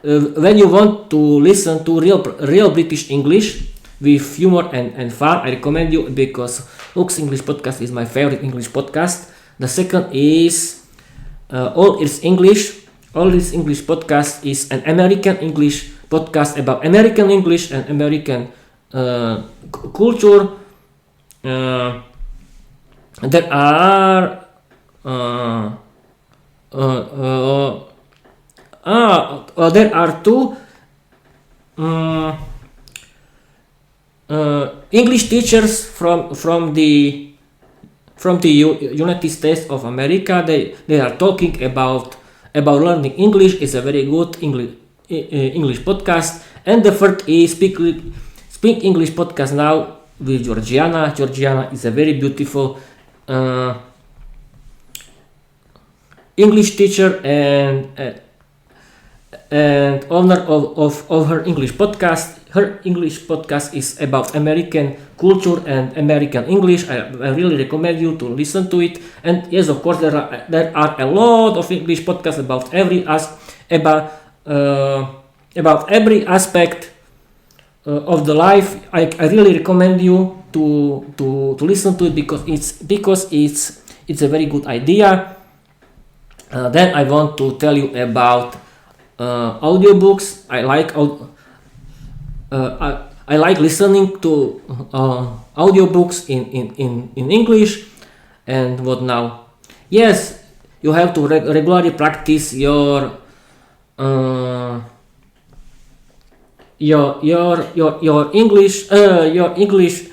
when you want to listen to real British English with humor and fun. I recommend you because Luke's English podcast is my favorite English podcast. The second is All Is English. All Is English podcast is an American English podcast about American English and American culture. There are two English teachers from the United States of America. They are talking about learning English. It's a very good English podcast. And the third is Speak English podcast now with Georgiana. Georgiana is a very beautiful English teacher and owner of her English podcast. Her English podcast is about American culture and American English. I really recommend you to listen to it. And yes, of course, there are a lot of English podcasts about every aspect of the life. I really recommend you to listen to it because it's a very good idea. Then I want to tell you about audiobooks. I like listening to audiobooks in English. And what now? Yes, you have to regularly practice your English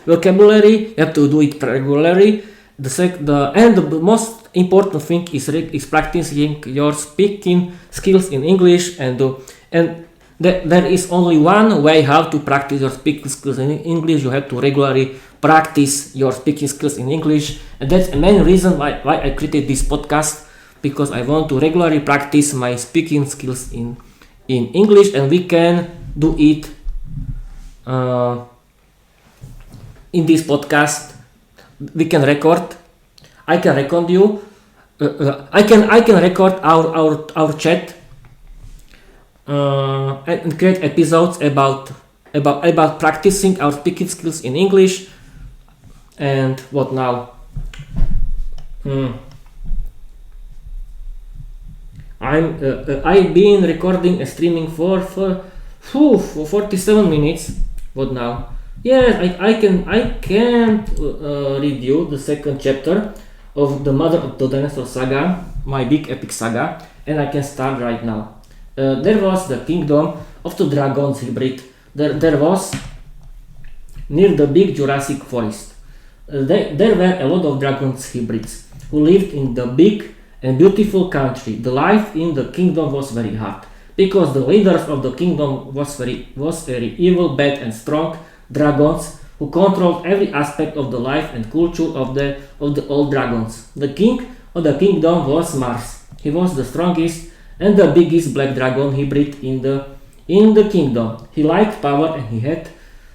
vocabulary. You have to do it regularly. The most important thing is practicing your speaking skills in English, and there is only one way how to practice your speaking skills in English. You have to regularly practice your speaking skills in English, and that's the main reason why I created this podcast, because I want to regularly practice my speaking skills in English, and we can do it in this podcast. We can record. I can record you. I can record our chat and create episodes about practicing our speaking skills in English. And what now? I've been recording and streaming for 47 minutes. What now? Yes, I can read you the second chapter of the Mother of the Dinosaurs saga, my big epic saga, and I can start right now. There was the kingdom of the dragons hybrid. There was near the big Jurassic forest. There were a lot of dragons hybrids who lived in the big and beautiful country. The life in the kingdom was very hard, because the leaders of the kingdom was very evil, bad and strong dragons who controlled every aspect of the life and culture of the old dragons. The king of the kingdom was Mars. He was the strongest and the biggest black dragon hybrid in the kingdom. He liked power and he had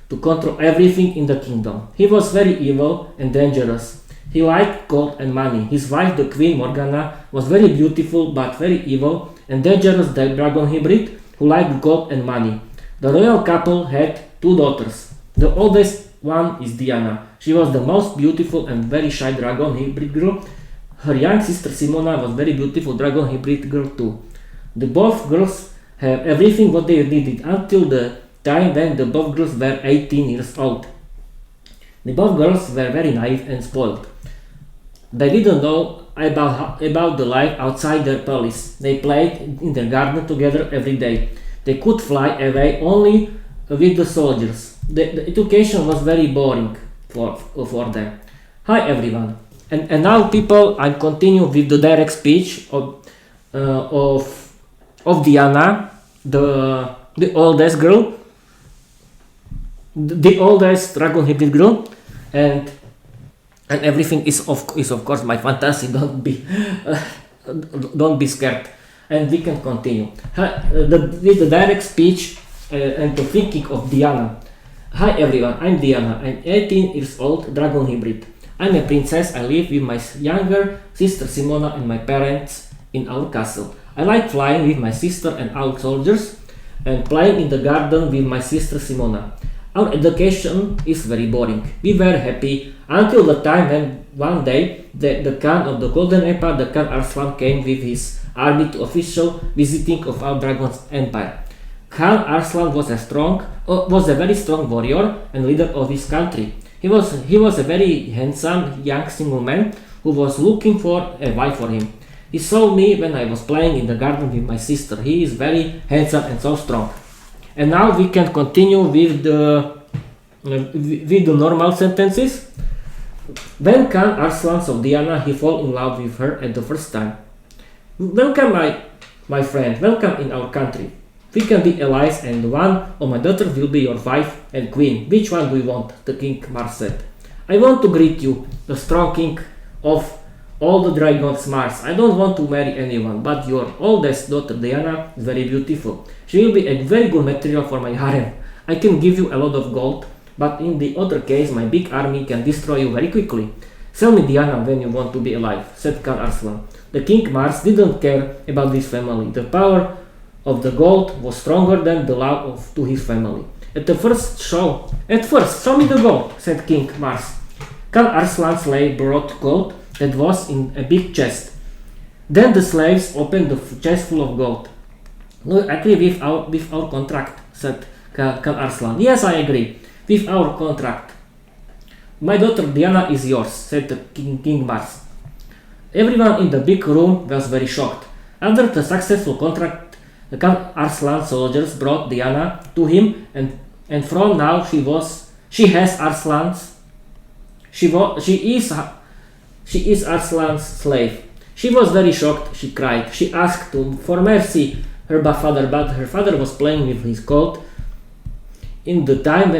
to control everything in the kingdom. He was very evil and dangerous. He liked gold and money. His wife, the Queen Morgana, was very beautiful but very evil and dangerous dragon hybrid who liked gold and money. The royal couple had 2 daughters. The oldest one is Diana. She was the most beautiful and very shy dragon hybrid girl. Her young sister Simona was very beautiful dragon hybrid girl too. The both girls have everything what they needed until the time when the both girls were 18 years old. The both girls were very naive and spoiled. They didn't know about the life outside their palace. They played in their garden together every day. They could fly away only with the soldiers. The education was very boring for them. Hi everyone. And now people, I continue with the direct speech of Diana, the oldest girl, the oldest dragon hybrid girl, and everything is of course my fantasy. Don't be scared, and we can continue with the direct speech and the thinking of Diana. Hi everyone, I'm Diana. I'm 18 years old dragon hybrid. I'm a princess. I live with my younger sister Simona and my parents in our castle. I like flying with my sister and our soldiers, and playing in the garden with my sister Simona. Our education is very boring. We were happy until the time when one day the Khan of the Golden Empire, the Khan Arslan, came with his army to official visiting of our dragon's empire. Khan Arslan was a very strong warrior and leader of his country. He was a very handsome young single man who was looking for a wife for him. He saw me when I was playing in the garden with my sister. He is very handsome and so strong. And now we can continue with the normal sentences. When Khan Arslan saw Diana, he fell in love with her at the first time. Welcome my friend, welcome in our country. We can be allies, and one of my daughters will be your wife and queen. Which one do you want? The King Mars said. I want to greet you, the strong king of all the dragons Mars. I don't want to marry anyone, but your oldest daughter Diana is very beautiful. She will be a very good material for my harem. I can give you a lot of gold, but in the other case my big army can destroy you very quickly. Sell me Diana when you want to be alive, said Khan Arslan. The King Mars didn't care about this family. The power of the gold was stronger than the love to his family. At first, show me the gold, said King Mars. Khan Arslan's slave brought gold that was in a big chest. Then the slaves opened the chest full of gold. Do you agree with our contract, said Khan Arslan. Yes, I agree. with our contract. My daughter Diana is yours, said the King Mars. Everyone in the big room was very shocked. After the successful contract, the Khan Arslan soldiers brought Diana to him, and from now she has Arslan's. She is Arslan's slave. She was very shocked. She cried. She asked for mercy her father, but her father was playing with his coat. In the time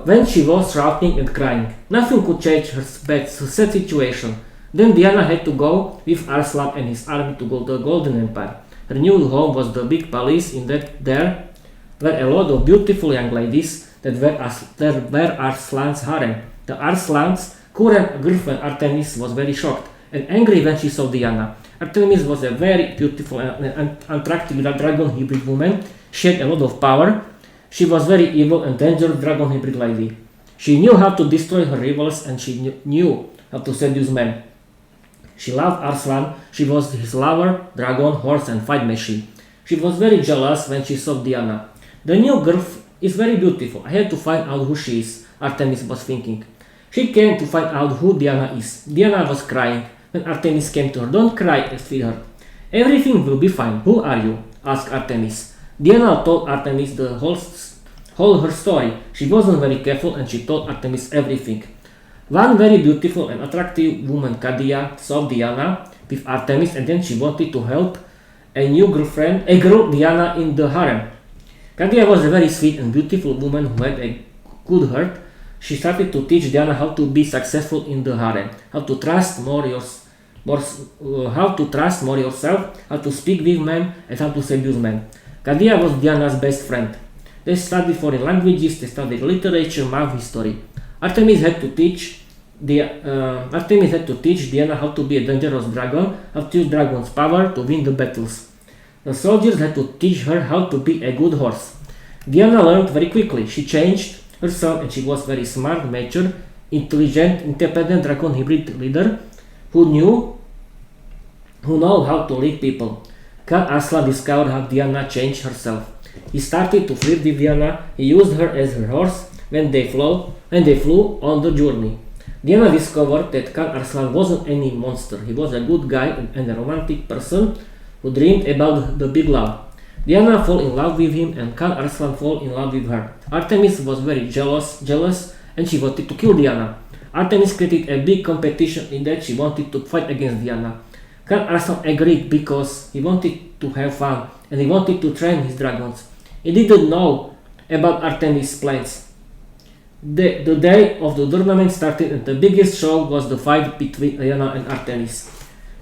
when she was shouting and crying, nothing could change her sad situation. Then Diana had to go with Arslan and his army to the Golden Empire. Her new home was the big palace. There were a lot of beautiful young ladies that were Arslan's harem. The Arslan's current girlfriend Artemis was very shocked and angry when she saw Diana. Artemis was a very beautiful and attractive dragon hybrid woman. She had a lot of power. She was very evil and dangerous dragon hybrid lady. She knew how to destroy her rivals, and she knew how to seduce men. She loved Arslan. She was his lover, dragon, horse and fight machine. She was very jealous when she saw Diana. The new girl is very beautiful. I had to find out who she is, Artemis was thinking. She came to find out who Diana is. Diana was crying when Artemis came to her. Don't cry, sweetheart. Everything will be fine. Who are you? Asked Artemis. Diana told Artemis the whole her story. She wasn't very careful and she told Artemis everything. One very beautiful and attractive woman, Kadia, saw Diana with Artemis, and then she wanted to help a girl Diana in the harem. Kadia was a very sweet and beautiful woman who had a good heart. She started to teach Diana how to be successful in the harem, how to trust more yourself, how to speak with men, and how to seduce men. Kadia was Diana's best friend. They studied foreign languages, they studied literature, math, history. Artemis had to teach Diana how to be a dangerous dragon, how to use dragon's power to win the battles. The soldiers had to teach her how to be a good horse. Diana learned very quickly. She changed herself and she was very smart, mature, intelligent, independent dragon hybrid leader who know how to lead people. Khan Arslan discovered how Diana changed herself. He started to flirt with Diana. He used her as her horse when they flew on the journey. Diana discovered that Khan Arslan wasn't any monster. He was a good guy and a romantic person who dreamed about the big love. Diana fell in love with him and Khan Arslan fell in love with her. Artemis was very jealous and she wanted to kill Diana. Artemis created a big competition in that she wanted to fight against Diana. Khan Arslan agreed because he wanted to have fun and he wanted to train his dragons. He didn't know about Artemis' plans. The day of the tournament started and the biggest show was the fight between Diana and Artemis.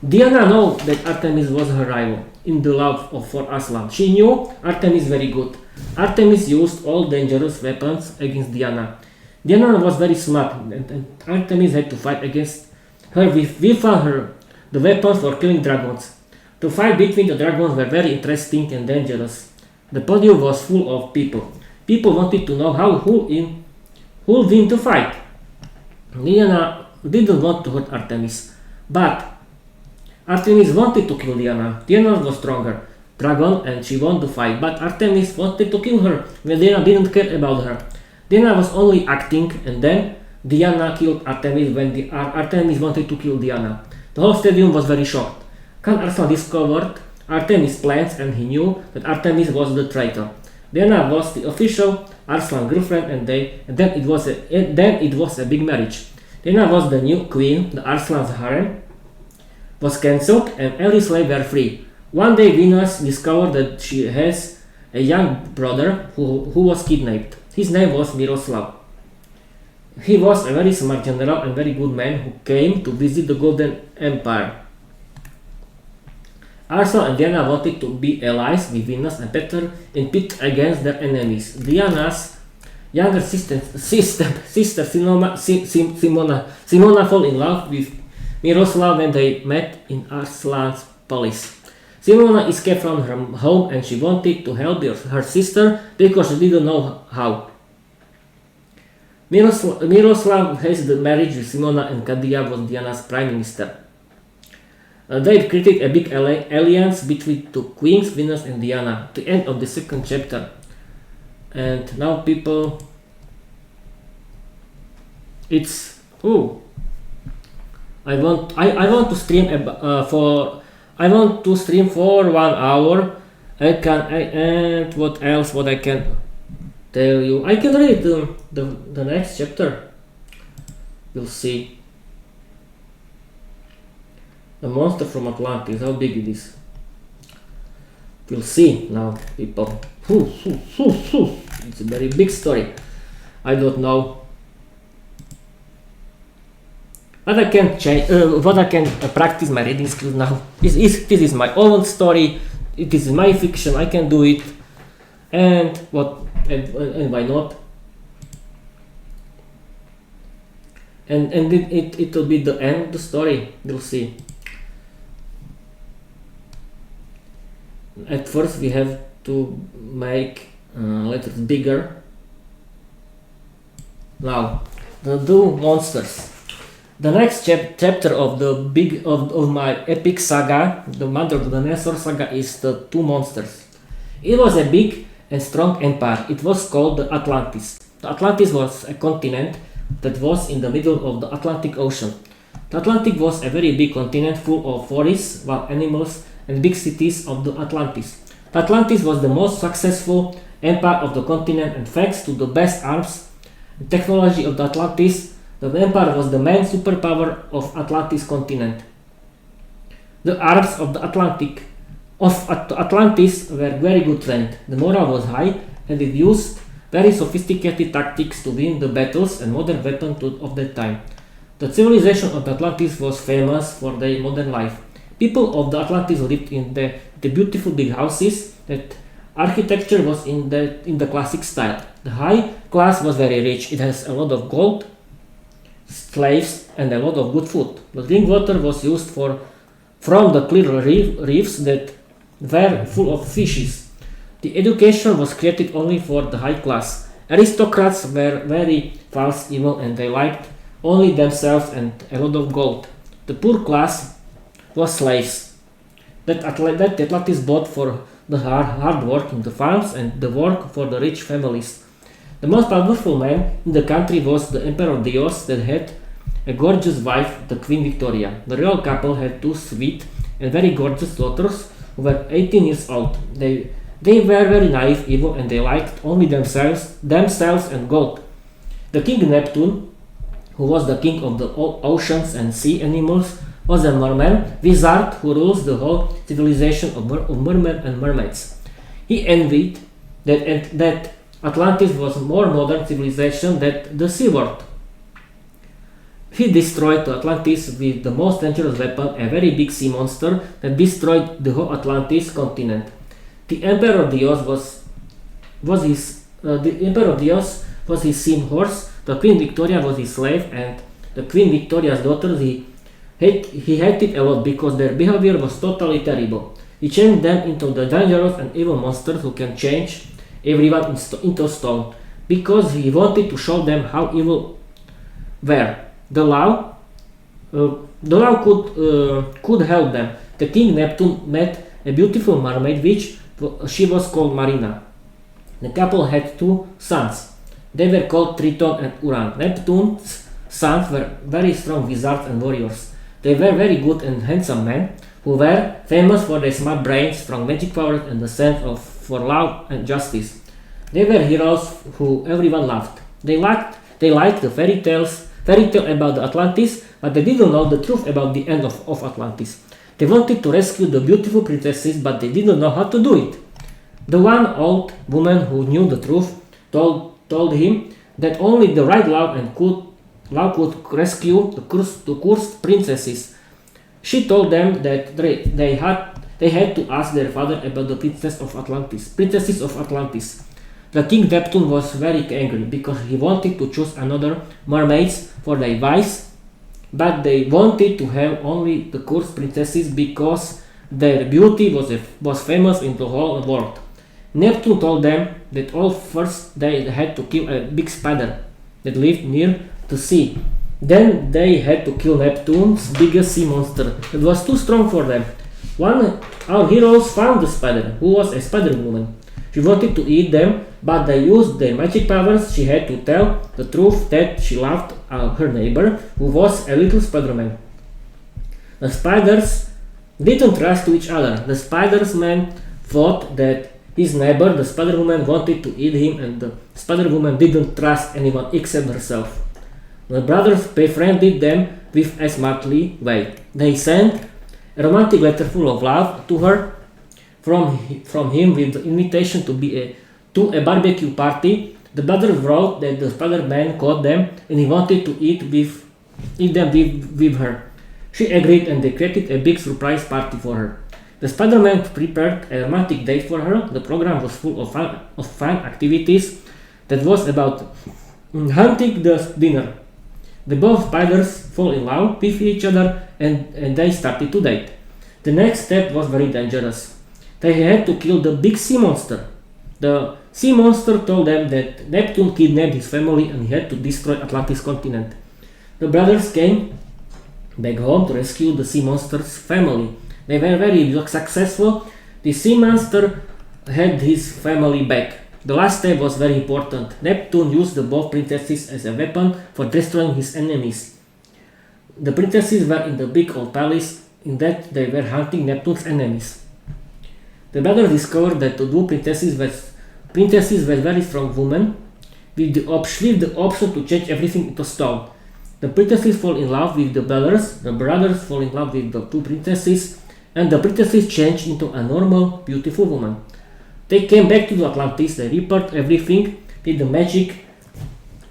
Diana knew that Artemis was her rival in the love for Arslan. She knew Artemis very good. Artemis used all dangerous weapons against Diana. Diana was very smart and Artemis had to fight against her with the weapons for killing dragons. The fight between the dragons were very interesting and dangerous. The podium was full of people. People wanted to know who would win the fight. Diana didn't want to hurt Artemis, but Artemis wanted to kill Diana. Diana was stronger dragon and she won the fight, but Artemis wanted to kill her when Diana didn't care about her. Diana was only acting, and then Diana killed Artemis when Artemis wanted to kill Diana. The whole stadium was very shocked. Khan Arslan discovered Artemis' plans and he knew that Artemis was the traitor. Diana was the official Arslan girlfriend and then it was a big marriage. Diana was the new queen. The Arslan's harem was cancelled and every slave were free. One day Venus discovered that she has a young brother who was kidnapped. His name was Miroslav. He was a very smart general and very good man who came to visit the Golden Empire. Arslan and Diana wanted to be allies with Venus and Peter in pit against their enemies. Diana's younger sister Simona fell in love with Miroslav when they met in Arslan's palace. Simona escaped from her home and she wanted to help her sister because she didn't know how. Miroslav has the marriage with Simona and Kadia was Diana's prime minister. They created a big alliance between two queens, Venus and Diana, at the end of the second chapter. And now people It's I want to stream I want to stream for 1 hour. And what else? What I can tell you? I can read the next chapter. You'll see. A monster from Atlantis. How big it is? You'll see now, people. It's a very big story. I don't know. But I can change. What I can practice my reading skills now. This is my own story. It is my fiction. I can do it. And why not? And it will be the end of the story. You'll see. At first we have to make letters bigger. Now the two monsters. The next chapter of of my epic saga, the Mother of the Dinosaurs saga, is the two monsters. It was a big and strong empire. It was called the Atlantis. The Atlantis was a continent that was in the middle of the Atlantic Ocean. The Atlantic was a very big continent full of forests, wild animals, and big cities of the Atlantis. The Atlantis was the most successful empire of the continent, and thanks to the best arms and technology of the Atlantis, the empire was the main superpower of Atlantis continent. The arms of the Atlantis were very good trained. The morale was high, and it used very sophisticated tactics to win the battles and modern weapons of that time. The civilization of Atlantis was famous for their modern life. People of the Atlantis lived in the beautiful big houses. That architecture was in the classic style. The high class was very rich. It has a lot of gold, slaves, and a lot of good food. The drink water was used from the clear reefs that were full of fishes. The education was created only for the high class. Aristocrats were very false, evil, and they liked only themselves and a lot of gold. The poor class was slaves that Atlantis bought for the hard work in the farms and the work for the rich families. The most powerful man in the country was the Emperor Dios that had a gorgeous wife, the Queen Victoria. The royal couple had two sweet and very gorgeous daughters who were 18 years old. They were very naive, evil, and they liked only themselves and gold. The King Neptune, who was the king of the oceans and sea animals, was a merman wizard who rules the whole civilization of mermen and mermaids. He envied that Atlantis was a more modern civilization than the Sea World. He destroyed Atlantis with the most dangerous weapon, a very big sea monster that destroyed the whole Atlantis continent. The Emperor Dios was his sea horse. The Queen Victoria was his slave, and the Queen Victoria's daughters he hated a lot because their behavior was totally terrible. He changed them into the dangerous and evil monsters who can change everyone into stone, because he wanted to show them how evil were. The law could help them. The King Neptune met a beautiful mermaid witch. She was called Marina. The couple had two sons. They were called Triton and Uran. Neptune's sons were very strong wizards and warriors. They were very good and handsome men who were famous for their smart brains, strong magic powers, and the sense for law and justice. They were heroes who everyone loved. They liked the fairy tale about the Atlantis, but they didn't know the truth about the end of Atlantis. They wanted to rescue the beautiful princesses, but they didn't know how to do it. The one old woman who knew the truth told him that only the right law could rescue the cursed princesses. She told them that they had to ask their father about the princesses of Atlantis. The King Neptune was very angry because he wanted to choose another mermaids for their wives, but they wanted to have only the cursed princesses because their beauty was famous in the whole world. Neptune told them that first they had to kill a big spider that lived near the sea. Then they had to kill Neptune's biggest sea monster. It was too strong for them. Our heroes found the spider, who was a spider woman. She wanted to eat them, but they used their magic powers. She had to tell the truth that she loved her neighbor, who was a little Spider-Man. The spiders didn't trust to each other. The Spider-Man thought that his neighbor, the Spider-Woman, wanted to eat him, and the Spider-Woman didn't trust anyone except herself. The brothers befriended them with a smartly way. They sent a romantic letter full of love to her from him with the invitation to a barbecue party. The brothers wrote that the Spider-Man caught them and he wanted to eat them with her. She agreed and they created a big surprise party for her. The Spider-Man prepared a romantic date for her. The program was full of fun activities that was about hunting the dinner. The both spiders fall in love with each other and they started to date. The next step was very dangerous. They had to kill the big sea monster. The sea monster told them that Neptune kidnapped his family and he had to destroy Atlantis continent. The brothers came back home to rescue the sea monster's family. They were very successful. The sea monster had his family back. The last step was very important. Neptune used the both princesses as a weapon for destroying his enemies. The princesses were in the big old palace, in that they were hunting Neptune's enemies. The brothers discovered that the two princesses were very strong women with the option to change everything into stone. The princesses fall in love with the brothers fall in love with the two princesses, and the princesses change into a normal, beautiful woman. They came back to the Atlantis, they repaired everything with the magic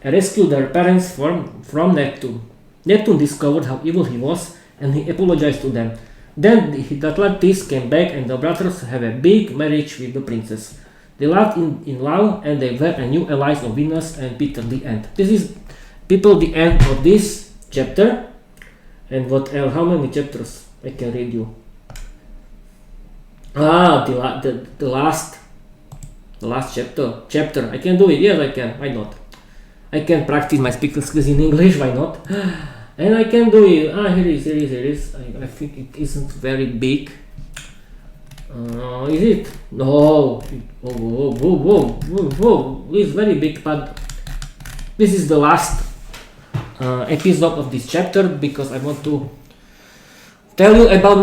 and rescued their parents from Neptune. Neptune discovered how evil he was and he apologized to them. Then the Atlantis came back and the brothers have a big marriage with the princess. They lived in love and they were a new allies of Venus and Peter. The end. This is the end of this chapter. And how many chapters I can read you? The last chapter. I can do it. Yes, I can. Why not? I can practice my speaking skills in English. Why not? And I can do it. Here it is. I think it isn't very big. Is it? No. Whoa. It's very big, but this is the last episode of this chapter because I want to tell you about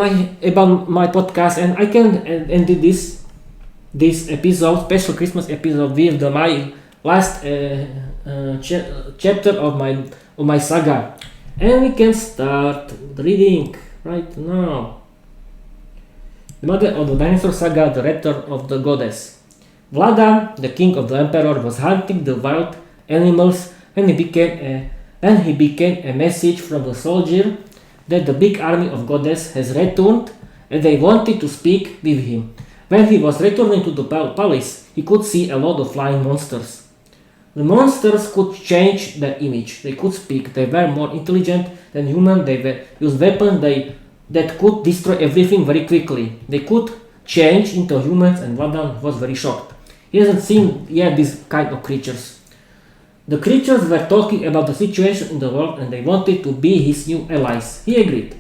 my podcast, and I can end this episode, special Christmas episode, with my last chapter of my saga. And we can start reading right now. The Mother of the Dinosaurs saga, the Return of the Goddess. Vlada, the king of the emperor, was hunting the wild animals when he became a message from the soldier that the big army of goddess has returned and they wanted to speak with him. When he was returning to the palace, he could see a lot of flying monsters. The monsters could change their image, they could speak, they were more intelligent than human, they used weapons that could destroy everything very quickly. They could change into humans, and Vladan was very shocked. He hasn't seen yet these kind of creatures. The creatures were talking about the situation in the world and they wanted to be his new allies. He agreed.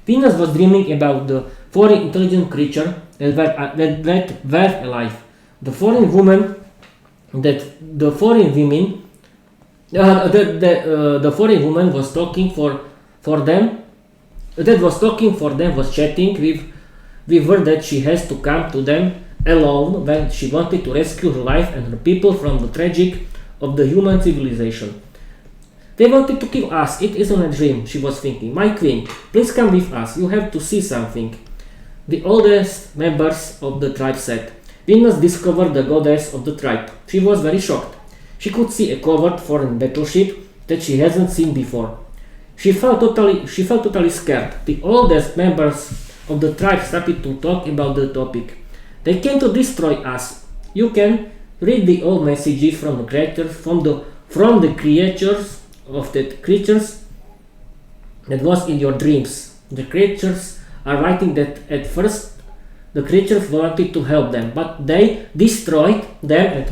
Venus was dreaming about the foreign intelligent creature that were alive. The foreign woman the foreign woman was talking for them was chatting with her that she has to come to them alone when she wanted to rescue her life and her people from the tragic of the human civilization. They wanted to kill us. It isn't a dream, she was thinking. My queen, please come with us. You have to see something. The oldest members of the tribe said. Venus discovered the goddess of the tribe. She was very shocked. She could see a covert foreign battleship that she hasn't seen before. She felt totally scared. The oldest members of the tribe started to talk about the topic. They came to destroy us. You can read the old messages from the creators from the creatures that was in your dreams. The creatures are writing that at first the creatures wanted to help them, but they destroyed them and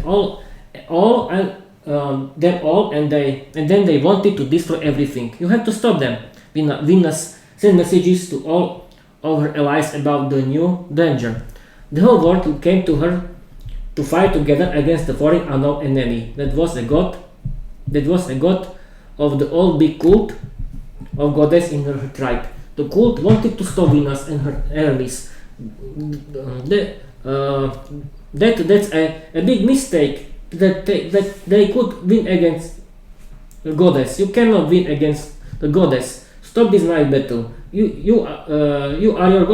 then they wanted to destroy everything. You have to stop them. Venus sent messages to all of her allies about the new danger. The whole world came to her to fight together against the foreign unknown enemy. That was a god of the old big cult of goddess in her tribe. The cult wanted to stop Venus and her enemies. That's a big mistake that they could win against the goddess. You cannot win against the goddess. Stop this knife battle. You are your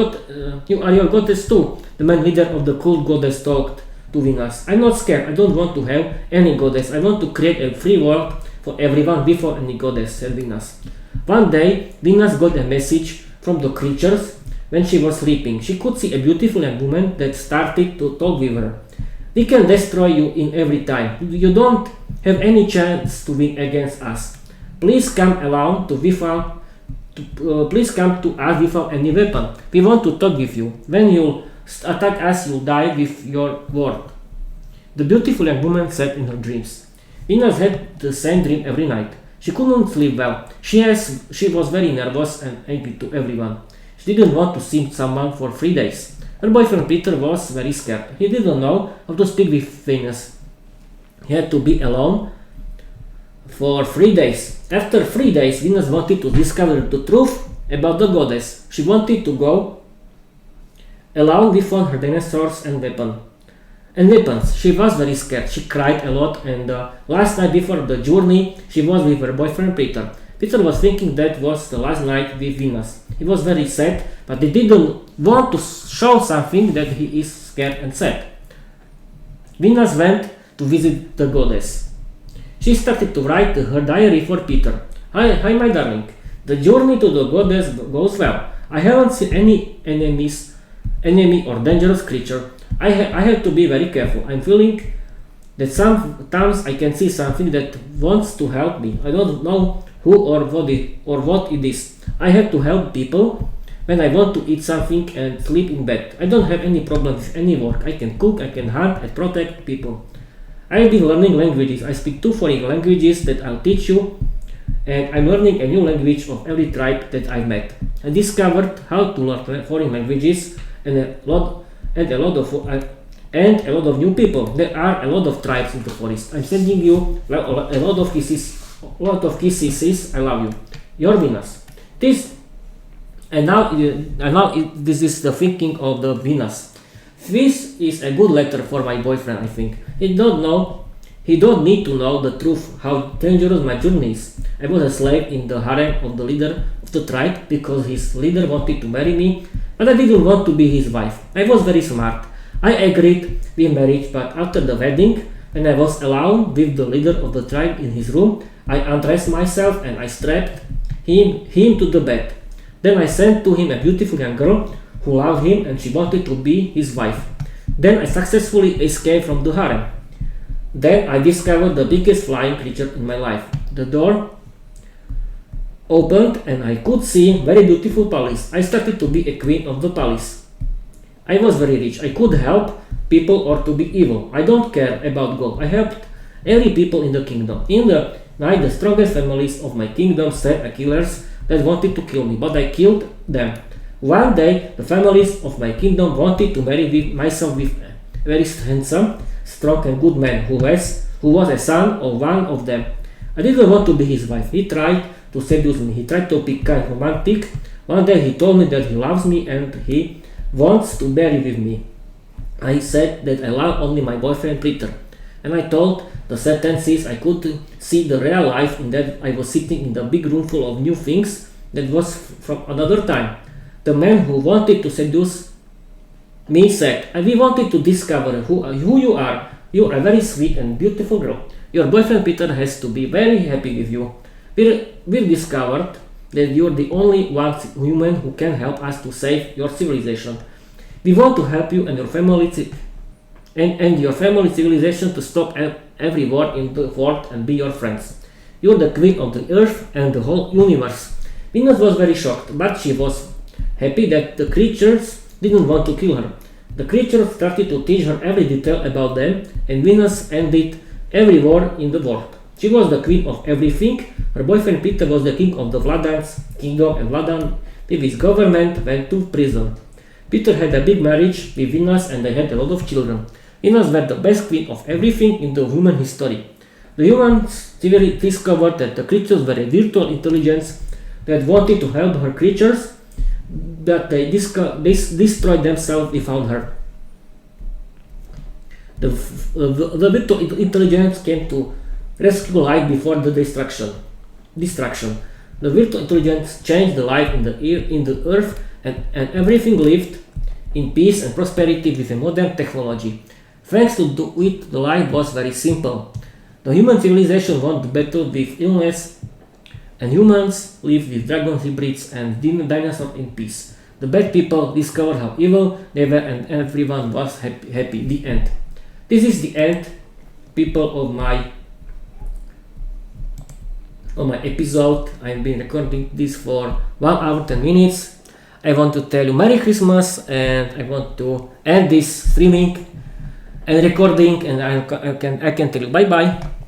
goddess too. The main leader of the cult goddess talked to Venus. I'm not scared. I don't want to have any goddess. I want to create a free world for everyone before any goddess, said Venus. One day, Venus got a message from the creatures when she was sleeping. She could see a beautiful young woman that started to talk with her. We can destroy you in every time. You don't have any chance to win against us. Please come along to please come to us without any weapon. We want to talk with you. When you attack us, you'll die with your word. The beautiful young woman said in her dreams. Venus had the same dream every night. She couldn't sleep well. She was very nervous and angry to everyone. She didn't want to see someone for 3 days. Her boyfriend Peter was very scared. He didn't know how to speak with Venus. He had to be alone for 3 days. After 3 days, Venus wanted to discover the truth about the goddess. She wanted to go alone with her dinosaurs and weapons. She was very scared. She cried a lot, and last night before the journey, she was with her boyfriend Peter. Peter was thinking that was the last night with Venus. He was very sad, but he didn't want to show something that he is scared and sad. Venus went to visit the goddess. She started to write her diary for Peter. Hi my darling. The journey to the goddess goes well. I haven't seen any enemy or dangerous creature. I have to be very careful. I'm feeling that sometimes I can see something that wants to help me. I don't know who or what it is. I have to help people when I want to eat something and sleep in bed. I don't have any problem with any work. I can cook, I can hunt and protect people. I've been learning languages. I speak 2 foreign languages that I'll teach you, and I'm learning a new language of every tribe that I've met. I discovered how to learn foreign languages and a lot of new people. There are a lot of tribes in the forest. I'm sending you a lot of kisses. I love you. Your Venus. This is the thinking of the Venus. This is a good letter for my boyfriend. I think he don't need to know the truth how dangerous my journey is. I was a slave in the harem of the leader of the tribe because his leader wanted to marry me, but I didn't want to be his wife. I was very smart. I agreed with marriage, but after the wedding, when I was alone with the leader of the tribe in his room, I undressed myself and I strapped him to the bed. Then I sent to him a beautiful young girl who loved him and she wanted to be his wife. Then I successfully escaped from the harem. Then I discovered the biggest flying creature in my life. The door opened and I could see a very beautiful palace. I started to be a queen of the palace. I was very rich. I could help people or to be evil. I don't care about gold. I helped every people in the kingdom. In the night, the strongest families of my kingdom sent killers that wanted to kill me, but I killed them. One day, the families of my kingdom wanted to marry myself with a very handsome, strong and good man who was a son of one of them. I didn't want to be his wife. He tried to seduce me. He tried to be kind of romantic. One day he told me that he loves me and he wants to marry with me. I said that I love only my boyfriend Peter. And I told the sentences I could see the real life in that I was sitting in the big room full of new things that was from another time. The man who wanted to seduce me said, we wanted to discover who you are. You are a very sweet and beautiful girl. Your boyfriend Peter has to be very happy with you. We discovered that you're the only one human who can help us to save your civilization. We want to help you and your family your family civilization to stop every war in the world and be your friends. You're the queen of the earth and the whole universe. Venus was very shocked, but she was happy that the creatures didn't want to kill her. The creatures started to teach her every detail about them, and Venus ended every war in the world. She was the queen of everything. Her boyfriend Peter was the king of the Vladan's kingdom, and Vladan with his government went to prison. Peter had a big marriage with Venus and they had a lot of children. Humans were the best queen of everything in the human history. The humans discovered that the creatures were a virtual intelligence that wanted to help her creatures, but they destroyed themselves without her. The virtual intelligence came to rescue life before the destruction. The virtual intelligence changed the life in the earth, and everything lived in peace and prosperity with a modern technology. Thanks to it, the life was very simple. The human civilization won the battle with illness, and humans lived with dragon hybrids and dinosaurs in peace. The bad people discovered how evil they were, and everyone was happy. The end. This is the end, people, of my episode. I've been recording this for 1 hour 10 minutes. I want to tell you Merry Christmas, and I want to end this streaming and recording, and I can tell you bye bye.